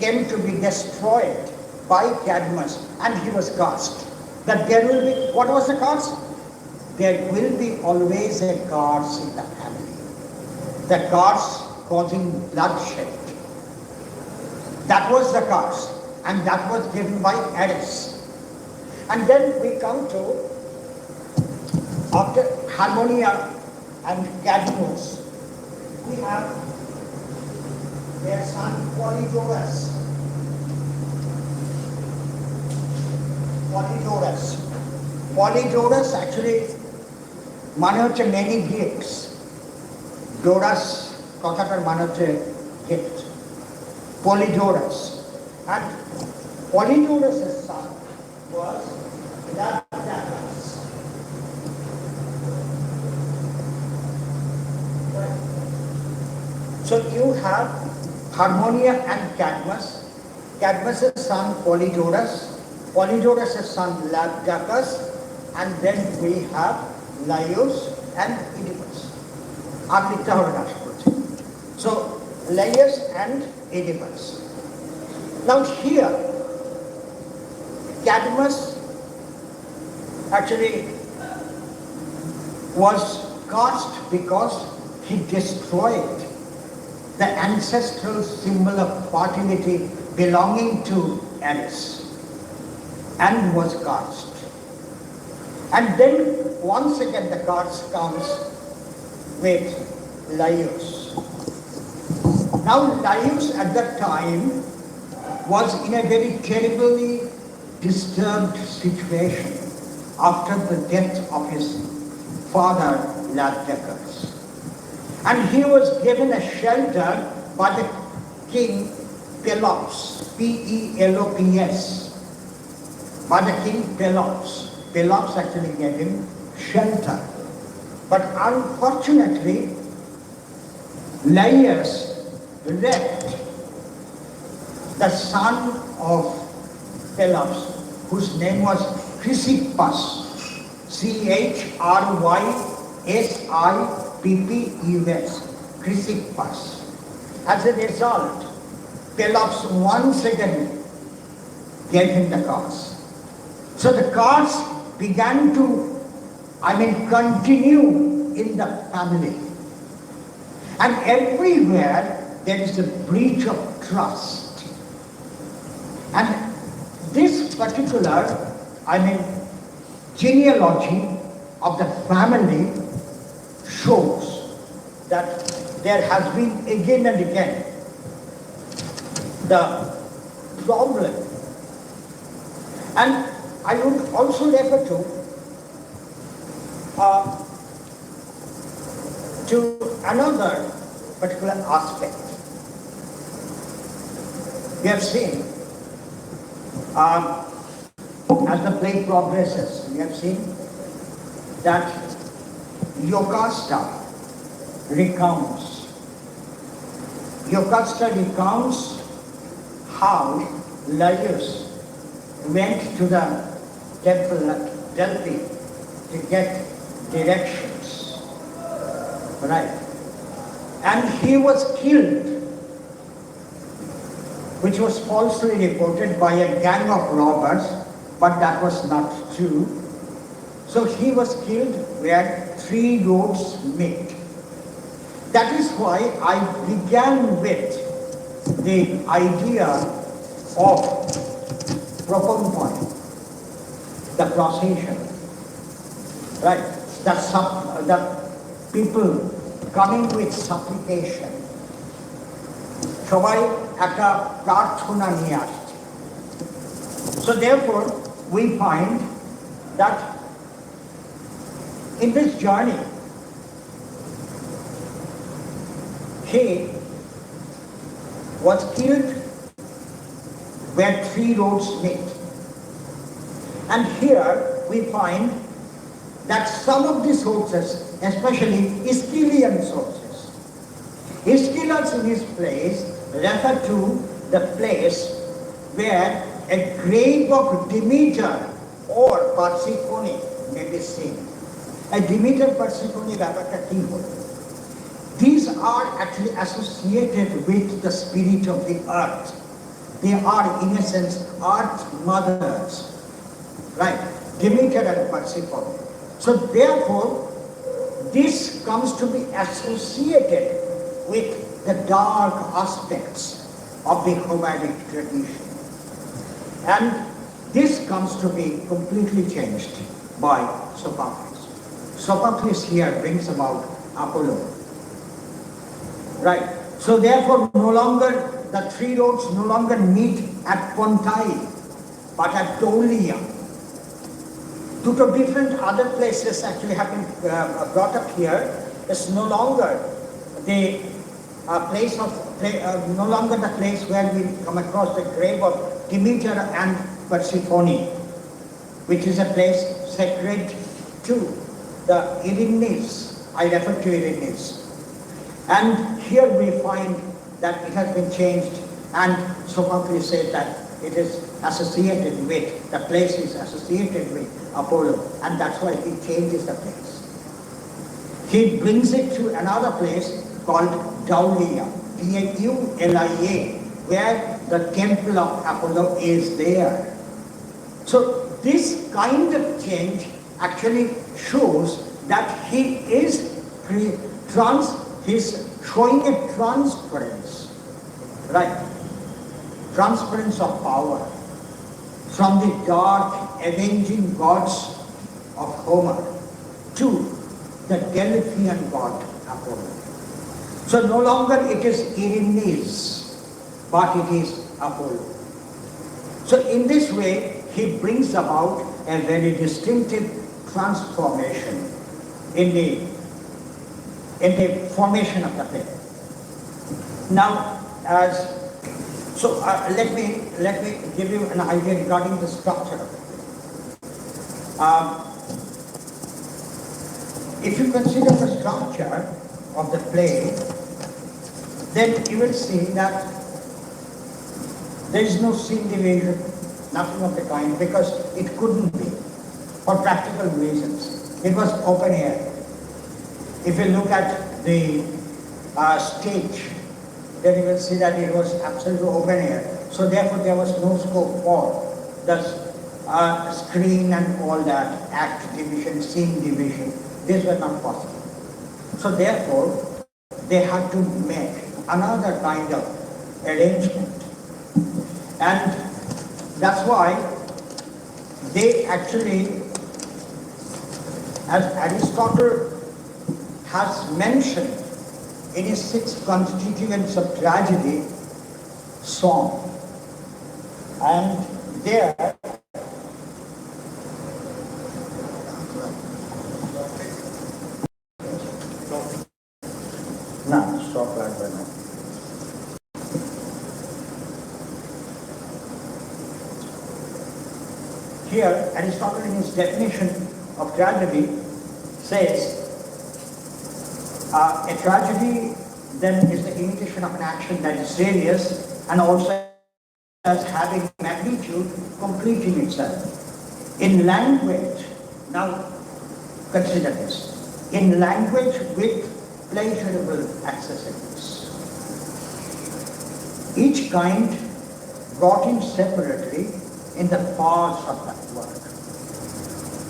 came to be destroyed by Cadmus, and he was cursed. That there will be, what was the curse? There will be always a curse in the family. The curse causing bloodshed. That was the curse, and that was given by Ares. And then we come to, after Harmonia and Cadmus, we have their son Polydorus. Polydorus actually মানে হচ্ছে many gifts. Dorus কথাটার মানে হচ্ছে gift. Polydorus. And Polydorus' son was Lepidus. So you have Harmonia and Cadmus. Cadmus' son Polydorus. Polydorus' son Lepidus. And then we have Laius and Oedipus. So Laius and Oedipus. Now here, Cadmus actually was cast because he destroyed the ancestral symbol of fertility belonging to Ares and was cast. And then once again the cast comes with Laius. Now Laius at that time was in a very terribly disturbed situation after the death of his father Lepidus. And he was given a shelter by the king Pelops, P-E-L-O-P-S, by the king Pelops. Pelops actually gave him shelter. But unfortunately, Laius left the son of Pelops, whose name was Chrysippus, Chrysippus, Chrysippus. As a result, Pelops once again gave him the curse. So the curse began to, continue in the family. And everywhere there is a breach of trust. And this particular, genealogy of the family shows that there has been again and again the problem. And I would also refer to another particular aspect. We have seen, as the play progresses, we have seen that Yocasta recounts how Laius went to the temple at Delphi to get directions, right? And he was killed, which was falsely reported by a gang of robbers, but that was not true. So he was killed where 3 roads meet. That is why I began with the idea of propompoin, the procession, right? The people coming with supplication. সবাই একটা প্রার্থনা নিয়ে আসছে. So therefore we find that in this journey he was killed where 3 roads meet. And here we find that some of the sources, especially Aeschylean sources, Aeschylus in his plays refer to the place where a grave of Demeter or Persephone may be seen. A Demeter Persephone ব্যাপারটা কি হল? These are actually associated with the spirit of the earth. They are, in a sense, earth mothers, right? Demeter and Persephone. So therefore, this comes to be associated with the dark aspects of the Homeric tradition. And this comes to be completely changed by Sophocles. Sophocles here brings about Apollo. Right. So therefore, no longer, the three roads no longer meet at Pontai, but at Tolia. Two different other places actually have been brought up here. It's no longer the place of, no longer the place where we come across the grave of Demeter and Persephone, which is a place sacred to the Erinyes. I refer to Erinyes. And here we find that it has been changed, and Sophocles said that it is associated with, the place is associated with Apollo, and that's why he changes the place. He brings it to another place called Daulia, Daulia, where the temple of Apollo is there. So this kind of change actually shows that he is showing a transference, right? Transference of power from the dark avenging gods of Homer to the Delphian god Apollo. So no longer it is Erinyes, but it is Apollo. So in this way, he brings about a very distinctive transformation in the formation of the play. Now, let me give you an idea regarding the structure of the play. If you consider the structure of the play, then you will see that there is no scene division, nothing of the kind, because it couldn't be, for practical reasons. It was open air. If you look at the stage, then you will see that it was absolutely open air. So therefore there was no scope for the screen and all that, act division, scene division. These were not possible. So therefore, they had to make another kind of arrangement. And that's why they actually, as Aristotle has mentioned in his 6 constituents of tragedy, song. And there, no, stop right by now. Here, Aristotle in his definition of tragedy says, a tragedy then is the imitation of an action that is serious and also as having magnitude complete in itself. In language, now consider this, in language with pleasurable accessories. Each kind brought in separately in the parts of that work.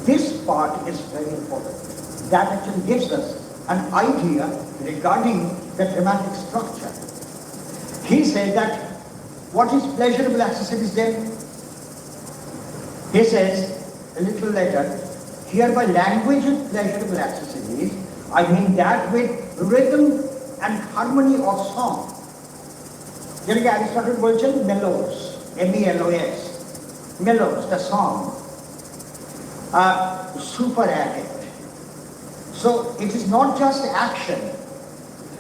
This part is very important. That actually gives us an idea regarding the dramatic structure. He said that what is pleasurable accessories then? He says a little later, here by language with pleasurable accessories, I mean that with rhythm and harmony of song. যেটাকে Aristotle বলছেন melos, M-E-L-O-S, melos, the song, superadded. So it is not just action.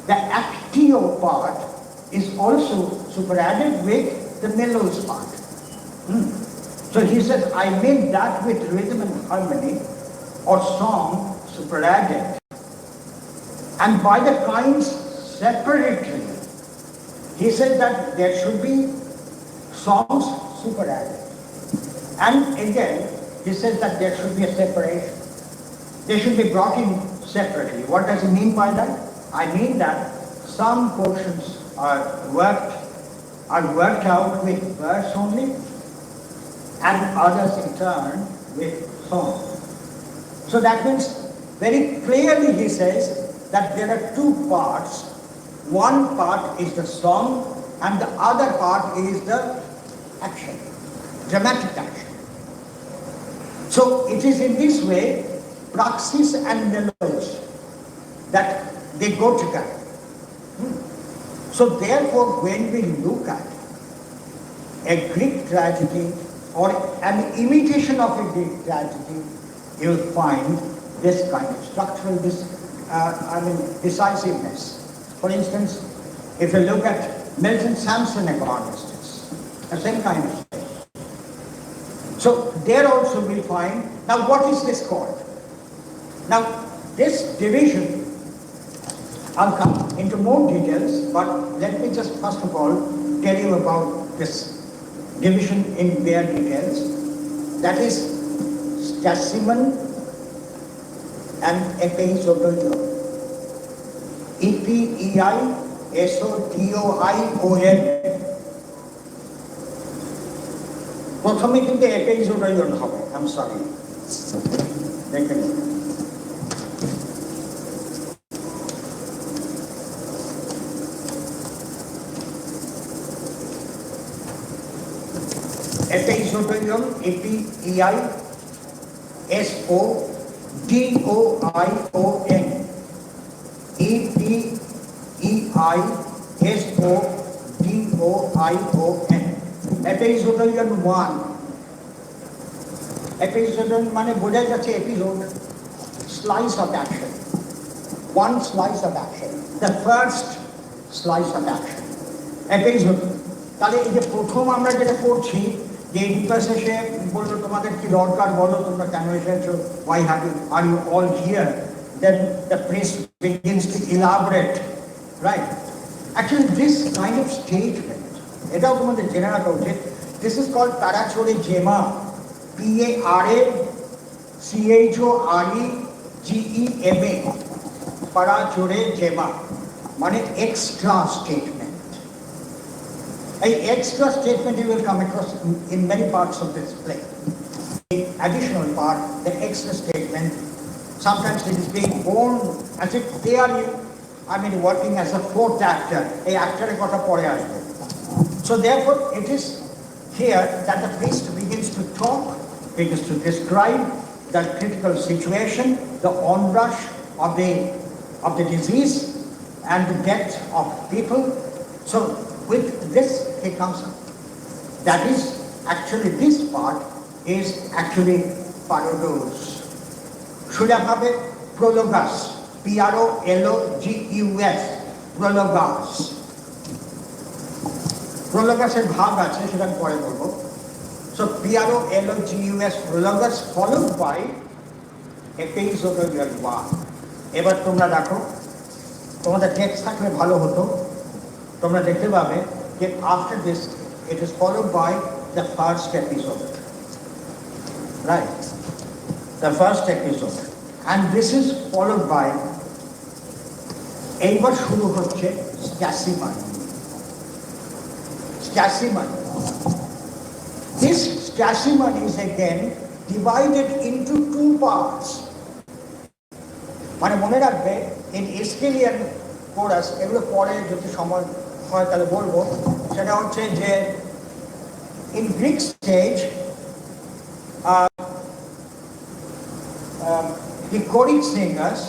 The actio part is also superadded with the melos part. So he says, I mean that with rhythm and harmony or song superadded. And by the kinds separately, he said that there should be songs superadded. And again, he says that there should be a separation. They should be brought in separately. What does he mean by that? I mean that some portions are worked out with verse only, and others in turn with song. So that means very clearly he says that there are 2 parts. One part is the song and the other part is the action, dramatic action. So it is in this way, praxis and melos, that they go together. So therefore, when we look at a Greek tragedy or an imitation of a Greek tragedy, you'll find this kind of structural decisiveness. For instance, if you look at Milton's Samson Agonistes, the same kind of thing. So there also we find, now what is this called? Now this division, I'll come into more details, but let me just first of all tell you about this division in their details. That is Stasimon and Epeisodoion. EPEISODOION. প্রথমে কিন্তু এপিসোডোইন হবে, I'm sorry. দেখেন Episodon, E-P-E-I-S-O-D-O-I-O-N. E-P-E-I-S-O-D-O-I-O-N. Episodon 1. Episodon মানে বোঝা যাচ্ছে episode, slice of action. One slice of action. The first slice of action. Episode. তাহলে এই যে প্রথম আমরা যেটা করছি, যে Oedipus এসে বললো তোমাদের কি দরকার বলো, তোমরা কেন এসেছো, why are you all here? Then the priest begins to elaborate, right? Actually this kind of statement, এটাও তোমাদের জেনে রাখা উচিত, this is called parachore gema, P-A-R-A-C-H-O-R-E-G-E-M-A, parachore gema, মানে extra statement. An extra statement you will come across in many parts of this play. The additional part, the extra statement, sometimes it is being born as if they are, working as a fourth actor. A actor got a pore asbe. So therefore, it is here that the priest begins to talk, begins to describe the critical situation, the onrush of the disease and the death of people. So with this he comes up. That is actually, this part is actually parodos. Should have a prologus, P-R-O-L-O-G-U-S, prologus. Prologus এর ভাগ আছে, সেটা আমি পরে বলবো. So P-R-O-L-O-G-U-S, prologus, followed by Episodon 1. এবার তোমরা দেখো, তোমাদের টেক্সট থাকলে ভালো হতো, তোমরা দেখতে পাবে যে after this it is followed by the first episode, right? The first episode, and this is followed by এইবার শুরু হচ্ছে Stasimon. This Stasimon is again divided into two parts. মানে মনে রাখবে, in Aeschylean chorus, এগুলো পরে যদি সময় হয় তাহলে বলবো, সেটা হচ্ছে যে in Greek stage the choric singers,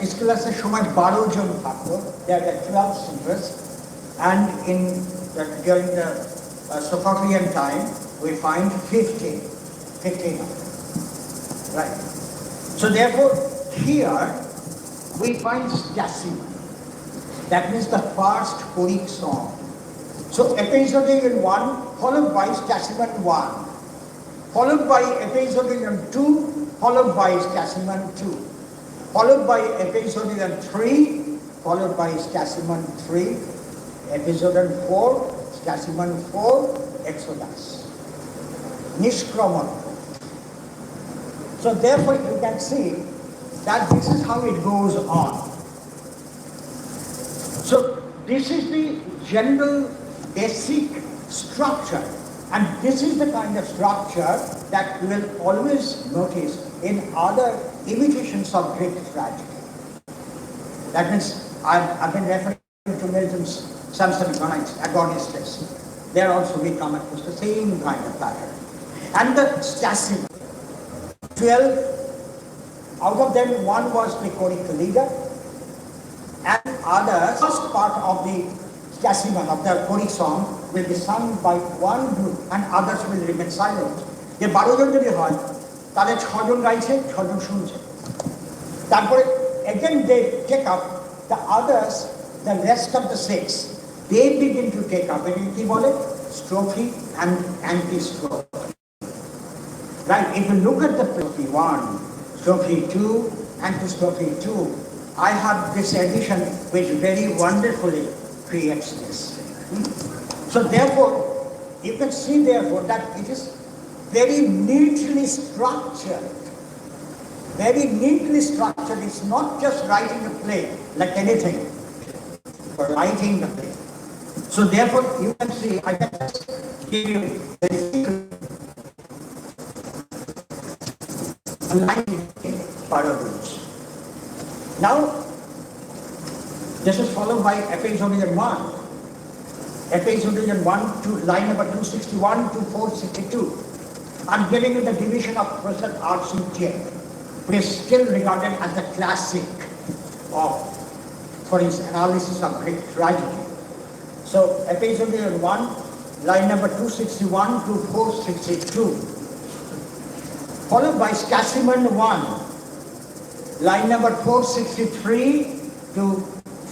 Aeschylus's সময় 12 জন থাকতো, there are 12 singers, and during the Sophoclean time we find 15, right? So therefore here we find Stasimon. That means the first choric song. So Episodon 1 followed by Stasimon 1, followed by Episodon 2, followed by Stasimon 2, followed by Episodon 3, followed by Stasimon 3, Episodon 4, Stasimon 4, Exodus. Nishkraman. So therefore you can see that this is how it goes on. So this is the general basic structure, and this is the kind of structure that you will always notice in other imitations of Greek tragedy. That means I've been referring to Milton's Samson Agonistes. There also we come across the same kind of pattern. And the Stasimon, 12, out of them one was the choric leader, and others, first part of the specimen of the choric song will be sung by one group and others will remain silent. যে 12 জন যদি হয় তাহলে 6 জন গাইছে 6 জন শুনছে। তারপরে again they take up the others, the rest of the 6, they begin to take up and কি বলে strophe and anti-strophe. Right, if you look at the strophe 1, strophe 2, anti-strophe 2, I have this edition which very wonderfully creates this. So therefore, you can see therefore that it is very neatly structured. Very neatly structured. It's not just writing a play like anything, but writing the play. So therefore, you can see, I can just give you very line parables. Now, this is followed by episodian 1. Episodian 1 to line number 261 to 462. I'm giving you the division of present arts in Czech, which is still regarded as the classic of, for its analysis of Greek tragedy. So, episodian 1, line number 261 to 462. Followed by specimen 1, line number 463 to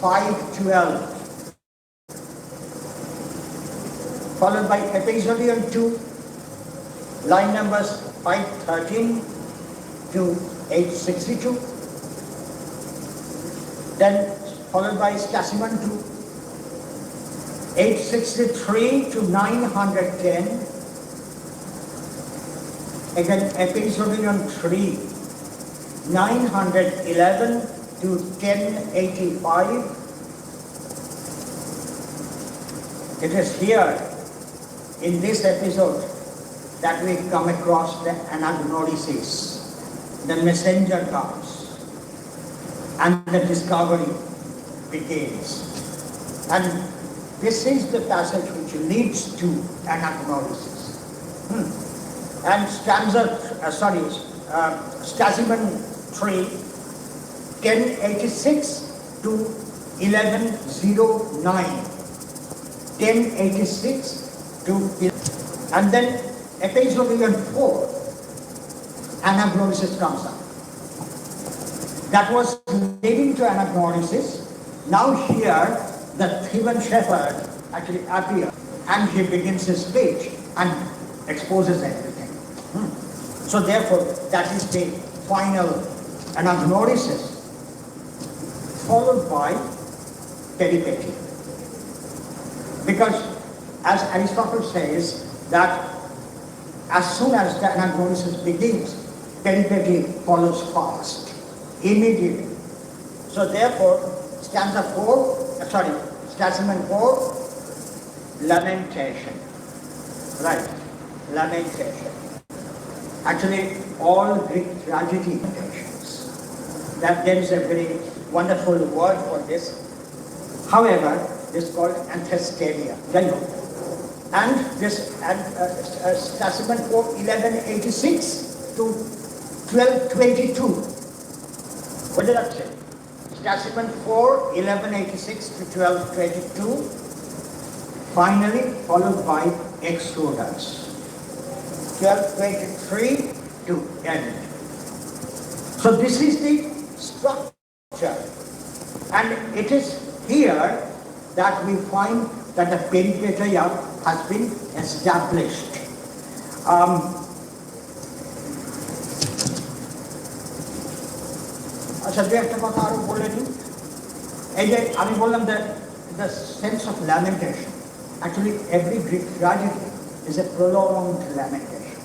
512. Followed by episodian 2, line numbers 513 to 862. Then followed by specimen 2, 863 to 910. Again, episodian 3, 911 to 1085. It is here, in this episode, that we come across the anagnorisis. The messenger comes, and the discovery begins. And this is the passage which leads to anagnorisis. And specimen 3, 1086 to 1109. 1086 to 11. And then episodian 4, anagnorisis comes up. That was leading to anagnorisis. Now here, the Theban shepherd actually appears and he begins his speech and exposes everything. So therefore, that is the final anagnorisis, followed by peripety. Because as Aristotle says that as soon as the anagnorisis begins, peripety follows fast, immediately. So therefore, specimen 4, lamentation. Right, lamentation. Actually, all Greek tragedy lamentations. That there is a very wonderful word for this. However, this is called anthesteria. And this specimen 4, 1186 to 1222. What did that say? Specimen 4, 1186 to 1222. Finally, followed by Exodus. 1223 to end. So this is the structure. And it is here that we find that the peripeteia has been established. আচ্ছা দু একটা কথা আরো বলে নিই। এই যে আমি বললাম the sense of lamentation. Actually, every Greek tragedy is a prolonged lamentation.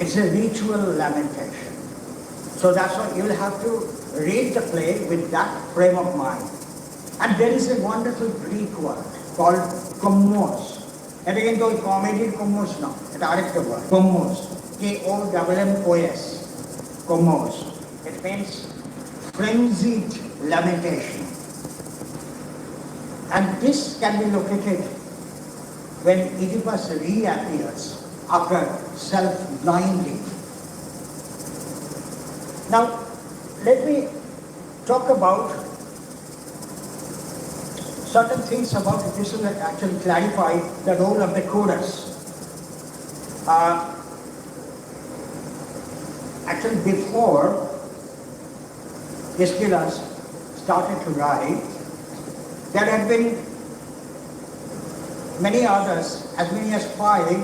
It's a ritual lamentation. So that's why you will have to read the play with that frame of mind. And there is a wonderful Greek word called kommos. এটা কিন্তু ওই কমেডির kommos না, এটা আরেকটা word, kommos, K-O-M-M-O-S, kommos. It means frenzied lamentation. And this can be located when Oedipus reappears after self-blinding. Now, let me talk about certain things about it. This will actually clarify the role of the chorus. Actually, before Aeschylus started to write, there had been many others, as many as 5,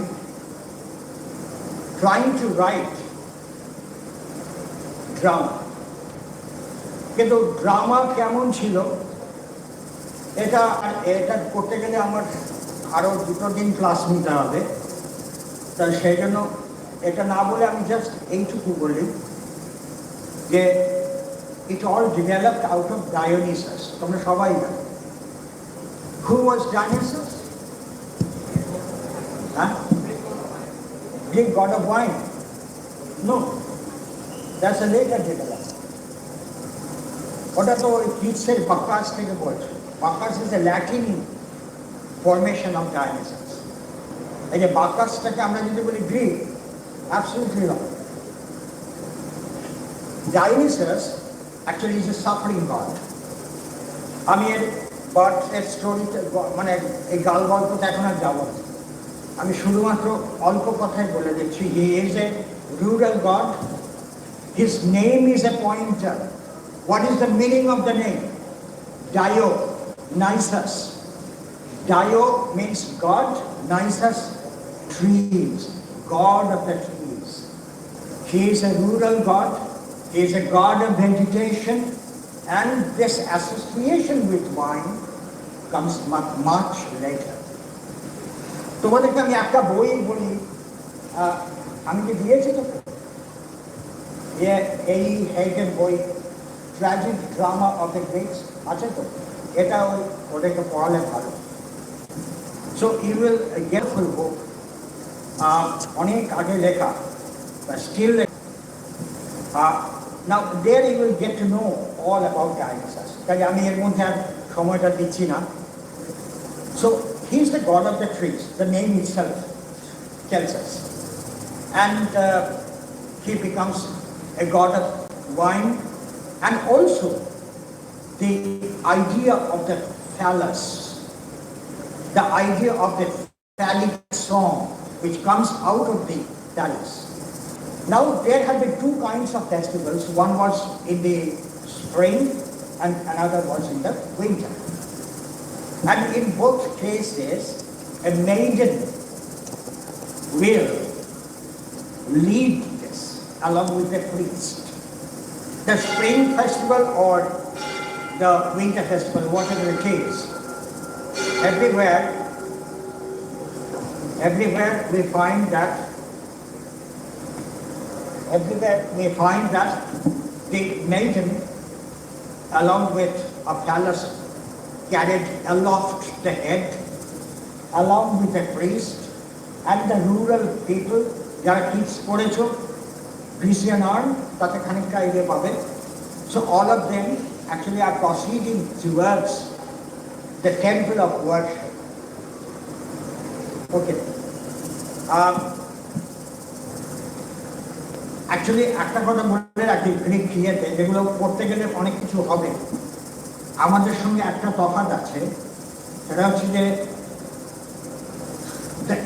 trying to write drama. কিন্তু drama কেমন ছিল এটা করতে গেলে আমার আরো 2 দিন class নিতে হবে। তাই সেই জন্য এটা না বলে আমি জাস্ট এইটুকু বলি যে it all developed out of Dionysus. তোমরা সবাই জানো। Who was Dionysus? Greek god of wine? No, that's a later development. ওটা তো গ্রিক্সের বাকাস থেকে বলছে। বাকাস is a Latin formation of Dionysus. এই যে বাকাসটাকে আমরা যদি বলি Greek, absolutely wrong. Dionysus actually is a suffering god. আমি এর বার্থের স্টোরিতে মানে এই গাল গল্পটা এখন আর যাব না। আমি শুধুমাত্র অল্প কথায় বলে দিচ্ছি, he is a rural god. His name is a pointer. What is the meaning of the name? Dionysus. Dio means God, Nisus, trees, god of the trees. He is a rural god, he is a god of vegetation, and this association with wine comes much later. তোমাদেরকে আমি একটা বই বলি, আমি কি দিয়েছি তো এই হেগের বই tragic drama of the Greeks আছে তো, এটা ওদেরকে পড়ালে ভালো। So you will get full book, অনেক আগে লেখা, still now there you will get to know all about dinosaurs. তাই আমি এর মধ্যে আর সময়টা দিচ্ছি না। So he is the god of the trees, the name itself tells us, and he becomes a god of wine. And also the idea of the phallus, the idea of the phallic song which comes out of the phallus. Now there have been 2 kinds of festivals. One was in the spring and another was in the winter. And in both cases a maiden will lead this along with the priest. The spring festival or the winter festival, whatever it is, everywhere we find that the maiden, along with a phallus carried aloft the head, along with the priest and the rural people, যারা kids পড়েছো Grecian arm, তাতে খানিকটা idea পাবে। So all of them actually are proceeding towards the temple of worship. Okay. Actually একটা কথা বলে রাখি, Greek ইয়েতে যেগুলো পড়তে গেলে অনেক কিছু হবে, আমাদের সঙ্গে একটা তফাৎ আছে, সেটা হচ্ছে যে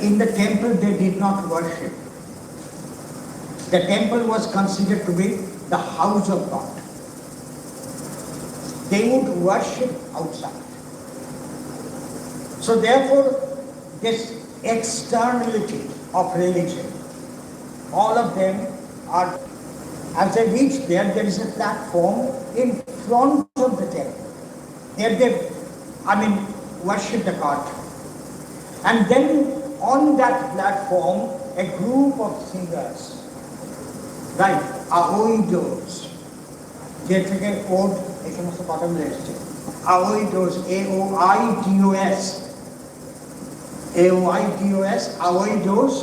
in the temple they did not worship. The temple was considered to be the house of God. They would worship outside. So therefore, this externality of religion, all of them are, as they reach there is a platform in front of the temple. There they, worship the God. And then on that platform, a group of singers, right, Aoidos, যে থেকে code এই সমস্ত কথাগুলো এসছে, Aoidos, A-O-I-D-O-S, A-O-I-D-O-S, Aoidos,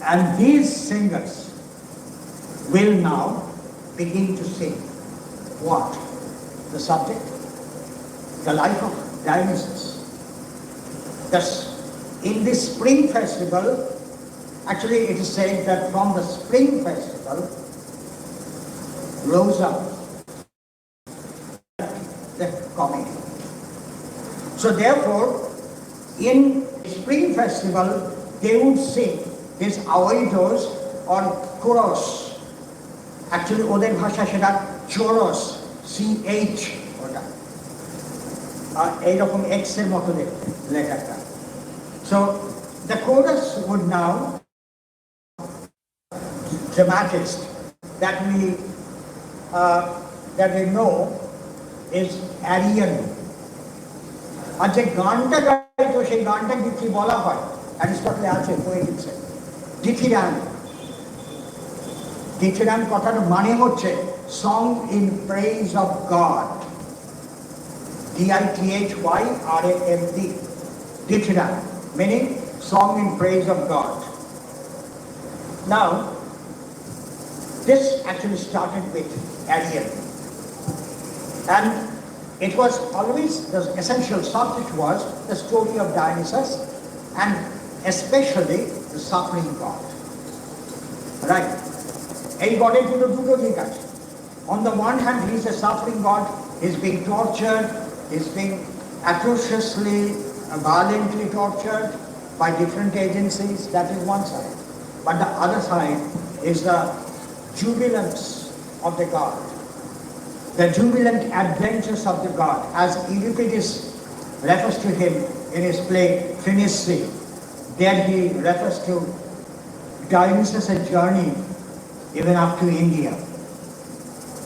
and these singers will now begin to sing. What? The subject? The life of Dionysus. Thus, in this spring festival, actually it is said that from the spring festival rose up the comedy. So therefore, in spring festival, they would sing this Oedipus or chorus. Actually, ওদের ভাষা সেটা chorus, CH ওটা। এইরকম X এর মতো লেখাটা। So the chorus would now, dramatist that we know is Aryan. আর যে গানটা গাইতো সেই গানটাকে কি বলা হয়? অ্যারিস্টটলে আছে পোয়েটিক্সে, ডিথিরান। ডিথিরান কথার মানে হচ্ছে song in praise of god, DITHYRAMD, dithyram, meaning song in praise of God. Now, this actually started with Arian, and it was always, the essential subject was the story of Dionysus, and especially the suffering God. Right? A God is on the one hand, he is a suffering God, he is being tortured, he is being atrociously, violently tortured by different agencies. That is one side. But the other side is the jubilance of the God, the jubilant adventures of the God, as Oedipus refers to him in his play Finisci. There he refers to Dionysus' journey even up to India.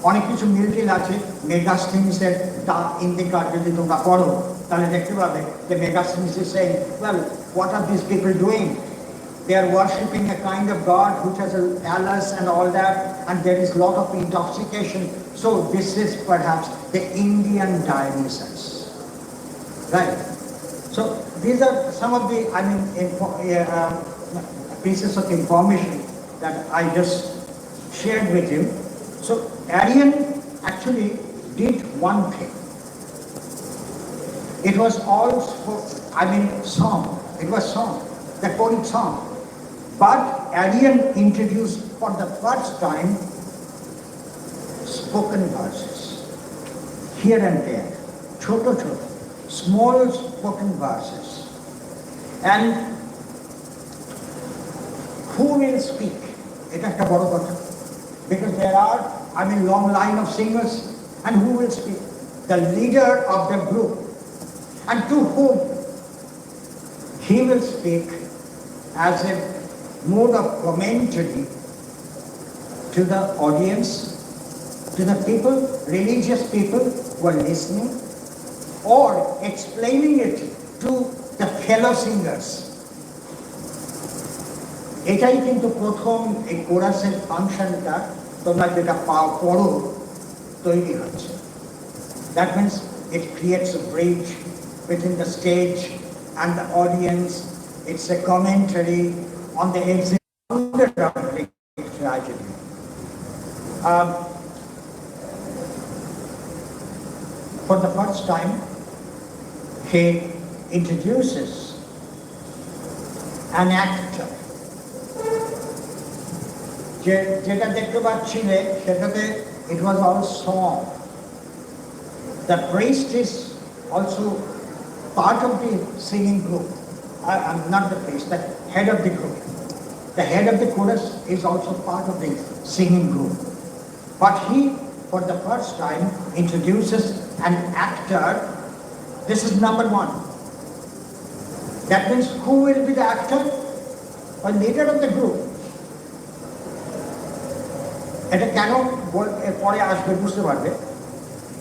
অনেক কিছু মিলটিল আছে মেগাস্থিনিসের তা indica যদি তোমরা পড়ো তাহলে দেখতে পাবে যে Megasthenes is saying, well, what are these people doing? They are worshipping a kind of God which has a palace and all that, and there is a lot of intoxication. So this is perhaps the Indian Dionysus, right? So these are some of the, pieces of information that I just shared with you. So Arian actually did one thing. It was all song. It was song, the poetic song. But Arian introduced for the first time spoken verses, here and there, choto, small spoken verses. And who will speak? It's a big thing. Because there are, long line of singers, and who will speak? The leader of the group. And to whom? He will speak as a mode of commentary to the audience, to the people, religious people who are listening, or explaining it to the fellow singers. এটাই কিন্তু প্রথম এই কোরাসের ফাংশনটা তোমরা যেটা পড়ো তৈরি হচ্ছে। That means it creates a bridge between the stage and the audience. It's a commentary on the exit of the tragedy. For the first time, he introduces an actor. যেটা দেখতে পাচ্ছিলে সেটাতে it was all song. The priest is also part of the singing group. Not the priest, the head of the group. The head of the chorus is also part of the singing group. But he, for the first time, introduces an actor. This is number one. That means who will be the actor? A leader of the group. এটা কেন পরে আসবে বুঝতে পারবে।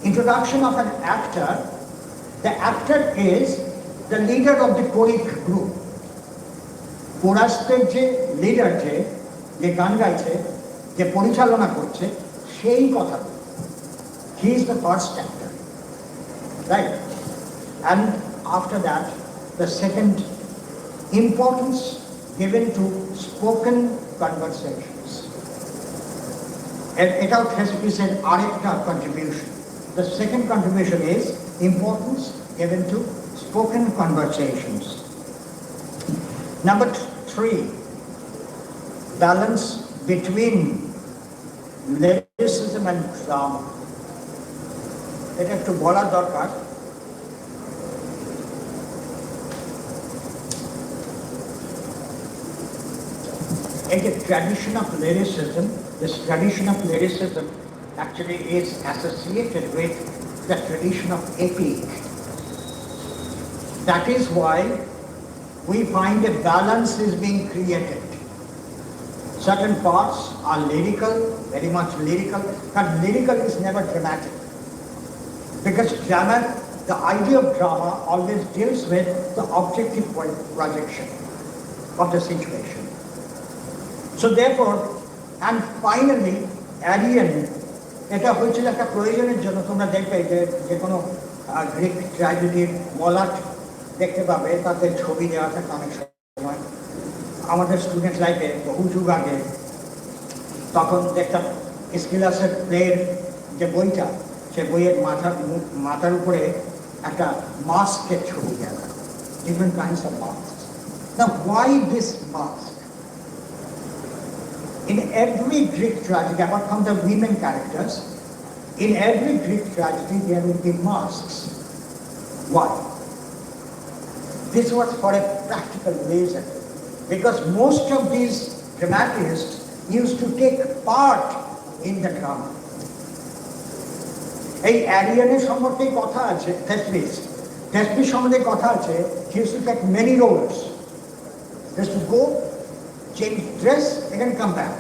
Introduction of an actor. The actor is the leader of the choric group. কোরাসের যে leader, যে গান গাইছে, যে পরিচালনা করছে, সেই কথা। He is the first actor, right? And after that, the second importance given to spoken conversations. এটাও থেসিসের আরেকটা contribution. The second contribution is importance given to spoken conversations. Number 3, balance between lyricism and drama. এটা একটু বলা দরকার। in the tradition of lyricism, this tradition of lyricism actually is associated with the tradition of epic. That is why we find a balance is being created. Certain parts are lyrical, very much lyrical, but lyrical is never dramatic. Because drama, the idea of drama always deals with the objective projection of the situation. So therefore, and finally, Arian, এটা হয়েছিল একটা প্রয়োজনের জন্য। তোমরা দেখবে যে কোনো Greek ট্র্যাজেডির মলাট দেখতে পাবে, তাদের ছবি দেওয়া থাকে অনেক সময়। আমাদের স্টুডেন্ট লাইফে বহু যুগ আগে তখন দেখতাম স্কিলাসের প্লের যে বইটা, সে বইয়ের মাথার উপরে একটা মাস্কের ছবি দেওয়া, different kinds of mask. Now why this mask? In every Greek tragedy, apart from the women characters, in every Greek tragedy there will be masks. Why? This was for a practical reason, because most of these dramatists used to take part in the drama. এই অ্যারিয়ানের সম্পর্কে কথা আছে, থেসপিস সম্বন্ধে কথা আছে, he used to take many roles. He used to go, change dress, and then come back.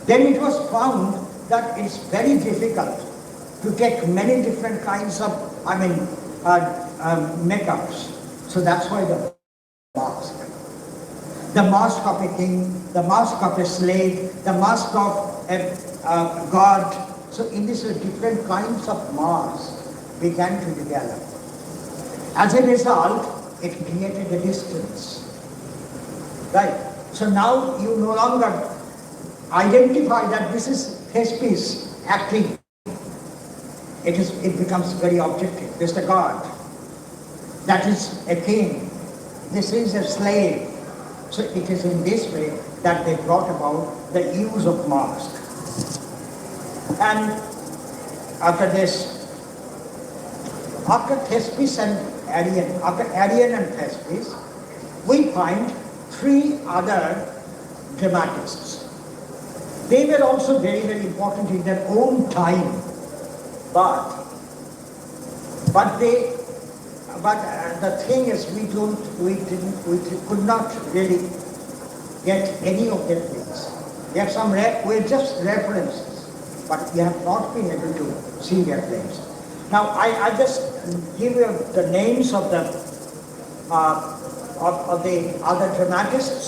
Then it was found that it's very difficult to take many different kinds of, makeups. So that's why the mask. The mask of a king, the mask of a slave, the mask of a god. So in this different kinds of masks began to develop. As a result, it created a distance. Right? So now you no longer identify that this is Thespius acting. It becomes very objective. This is a god. That is a king. This is a slave. So it is in this way that they brought about the use of masks. And after this, after Thespius and Arian, after Arian and Thespius, we find three other dramatists. They were also very, very important in their own time, but the thing is, we could not really get any of their plays. We have some, we're just references, but we have not been able to see their plays. Now, I just give you the names of the other dramatists.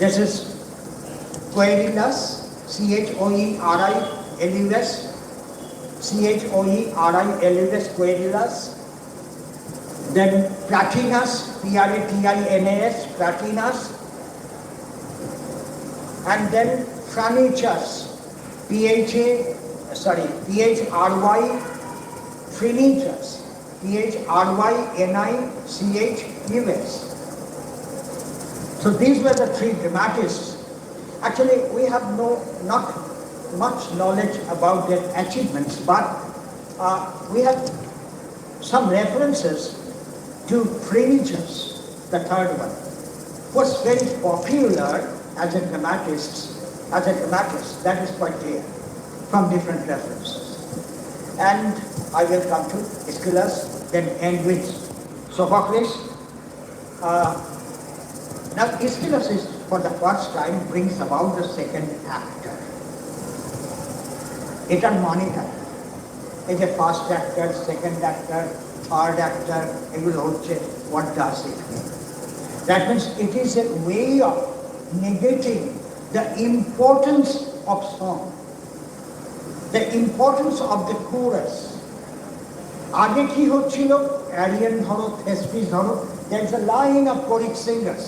This is Choerilus, Choerilus, Choerilus, Choerilus. Then Pratinus, Pratinus, Pratinus. And then Phrynichus, Phry, Phrynichus, Phrynichus. So these were the three dramatists. Actually, we have not much knowledge about their achievements, but we have some references to Phrynichus, the third one, was very popular as a dramatist, that is quite clear from different references. And I will come to Aeschylus, then end with Sophocles. Now Aeschylus is, for the first time, brings about the second actor. Etar monitor. Is a first actor, second actor, third actor, what does it mean? That means it is a way of negating the importance of song, the importance of the chorus. আগে কি হচ্ছিল, Arian ধরো, Thespius ধরো, there is a line of choric singers,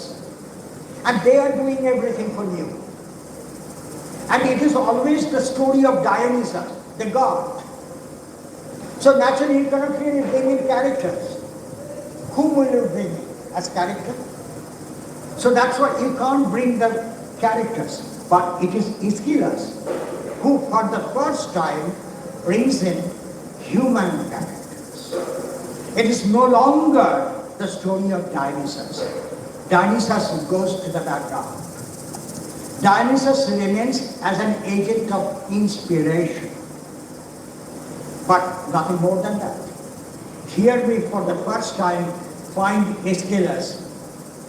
and they are doing everything for you. And it is always the story of Dionysus, the god. So naturally you cannot really bring in characters. Whom will you bring in as character? So that's why you can't bring the characters. But it is Aeschylus who for the first time brings in human characters. It is no longer the story of Dionysus. Dionysus goes to the background. Dionysus remains as an agent of inspiration, but nothing more than that. Here we for the first time find Aeschylus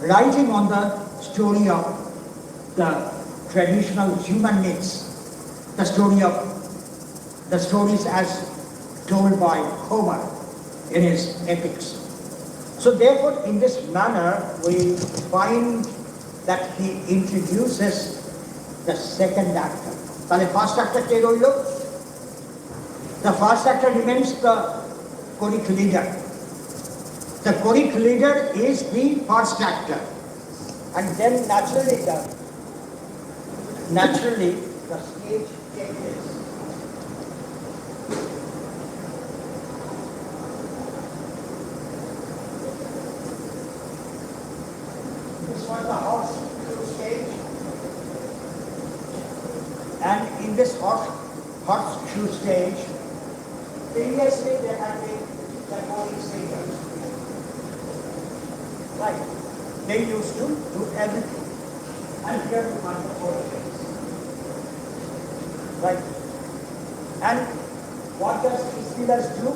writing on the story of the traditional human myths, the stories as told by Homer in his epics. So therefore, in this manner, we find that he introduces the second actor. The first actor কে রইল? The first actor remains the choric leader. The choric leader is the first actor, and then naturally the stage changes. This was the horseshoe stage, and in this horseshoe stage, previously there had been the choric singers. Right. They used to do everything. And here we find the choric singers. Right. And what does Aeschylus do?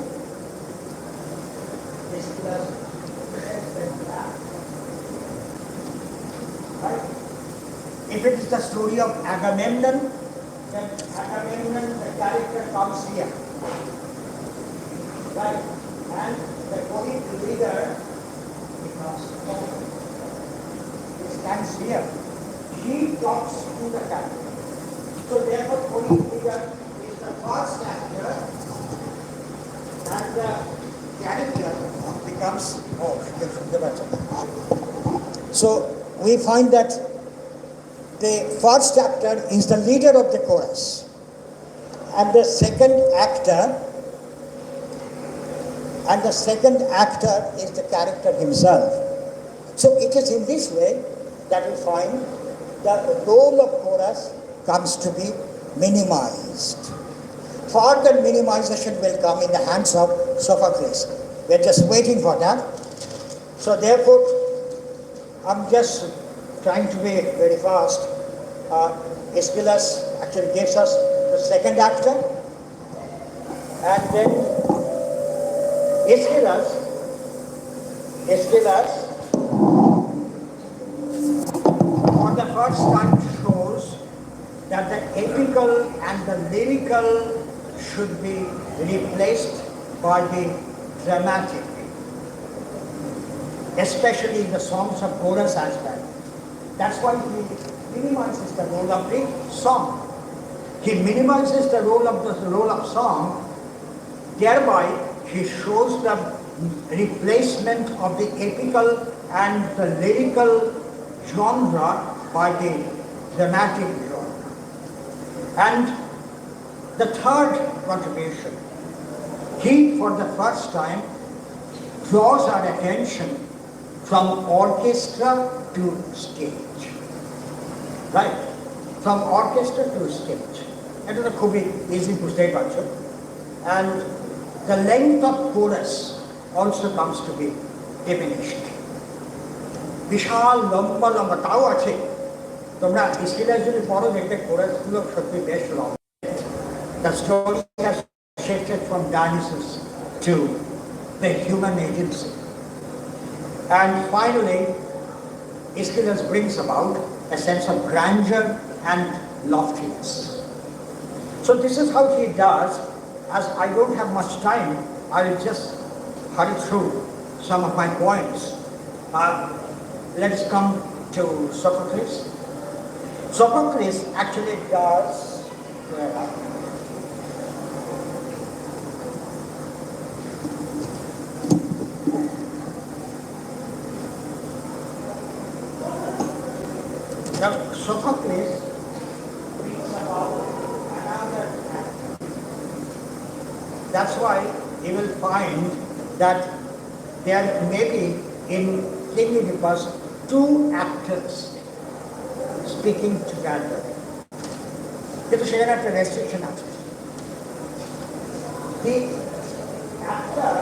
Aeschylus says that. Right? If it is the story of Agamemnon, then Agamemnon, the character comes here. Right? And the choric leader becomes he stands here. He talks to the character. So therefore, choric leader is the first actor, and the character becomes the better. So we find that the first actor is the leader of the chorus, and the second actor is the character himself. So it is in this way that we find that the role of chorus comes to be minimized. Further minimization will come in the hands of Sophocles. We are just waiting for that. So therefore, I'm just trying to be very fast. Aeschylus actually gives us the second actor, and then Aeschylus for the first time shows that the epical and the lyrical should be replaced by the dramatic, especially in the songs of chorus as well. That's why he minimizes the role of the song. He minimizes the role of song, thereby he shows the replacement of the epical and the lyrical genre by the dramatic genre. And the third contribution, he for the first time draws our attention from orchestra to stage. Right? From orchestra to stage. It is a খুবই easy বুঝতেই পারছো. And the length of chorus also comes to be diminished. বিশাল লম্বা লম্বা তাও আছে, তোমরা Aeschylus যদি পড়ো দেখবে কোরাসগুলো সত্যি বেশ লম্বা. The story has shifted from Dionysus to the human agency. And finally, Aeschylus brings about a sense of grandeur and loftiness. So this is how he does. As I don't have much time, I will just hurry through some of my points. Let's come to Sophocles. Sophocles actually does now Sophocles speaks about another actor. That's why you will find that there may be in King Oedipus two actors speaking together. কিন্তু সেখানে একটা restriction আছে. The actor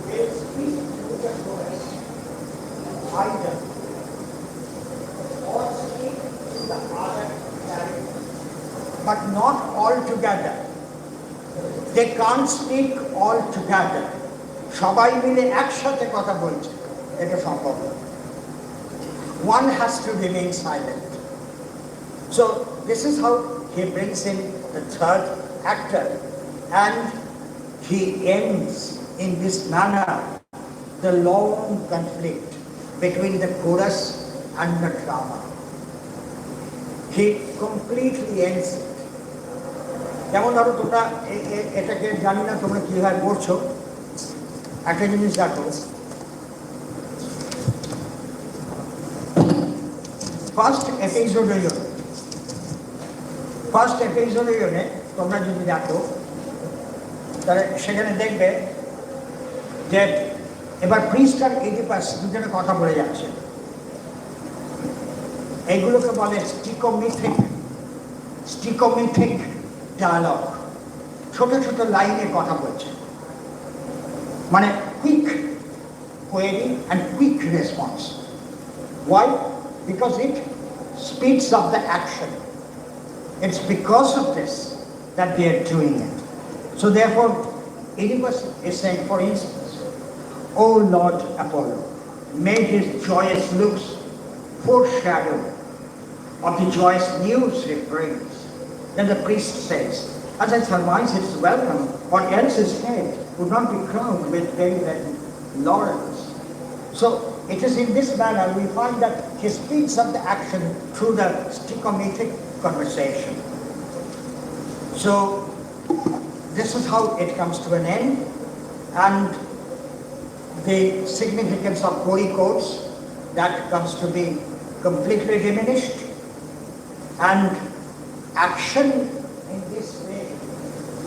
will speak to the chorus either but not all together. They can't speak all together. সবাই মিলে একসাথে কথা বলছে, এটা সম্ভব না। One has to remain silent. So this is how he brings in the third actor, and he ends in this manner the long conflict between the chorus and the drama. He completely ends it. যেমন ধরো তোমরা এটাকে জানি না তোমরা কিভাবে পড়ছো, একটা জিনিস দেখো, ফার্স্ট এপিসোডে তোমরা যদি দেখো তাহলে সেখানে দেখবে যে এবার প্রিস্ট আর এডিপাস দুজনে কথা বলে যাচ্ছে। এইগুলোকে বলে স্টিকোমিথিক ডায়ালগ, ছোট ছোট লাইনে কথা বলছে, মানে quick query and quick response. Why? Because it speeds up the action. It's because of this that they are doing it. So therefore, Oedipus is saying, for instance, O Lord Apollo, may his joyous looks foreshadow of the joyous news he brings. Then the priest says, as I surmise it's welcome, or else his head would not be crowned with velvet laurels. So it is in this manner we find that he speeds up the action through the stichometric conversation. So this is how it comes to an end, and the significance of chorus that comes to be completely diminished, and action in this way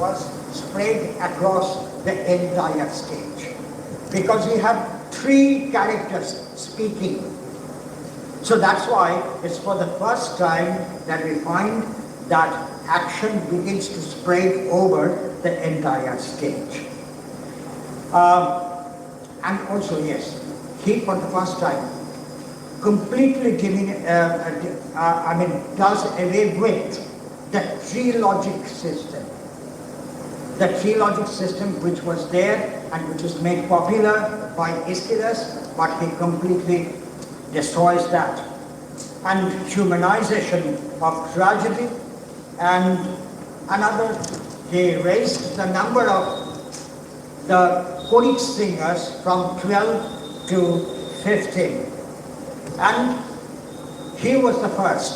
was spread across the entire stage, because we have three characters speaking. So that's why it's for the first time that we find that action begins to spread over the entire stage. And also, yes, he for the first time completely does away with the trilogic system. The trilogic system which was there and which was made popular by Aeschylus, but he completely destroys that. And humanization of tragedy, and another, he raised the number of the choric singers from 12 to 15. And he was the first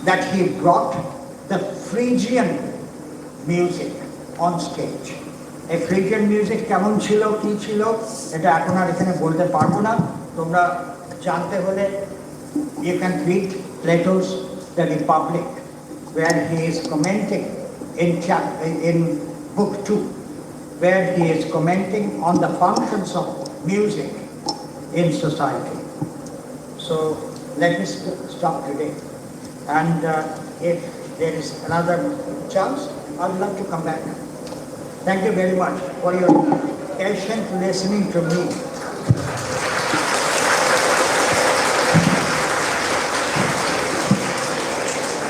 that he brought the Phrygian music on stage. A Phrygian music কেমন ছিল কি ছিল এটা এখন আর এখানে বলতে পারবো না, তোমরা জানতে হলে you can read Plato's The Republic, where he is commenting in book 2, where he is commenting on the functions of music in society. So let me stop today, and if there is another chance, I would love to come back. Thank you very much for your patient listening to me.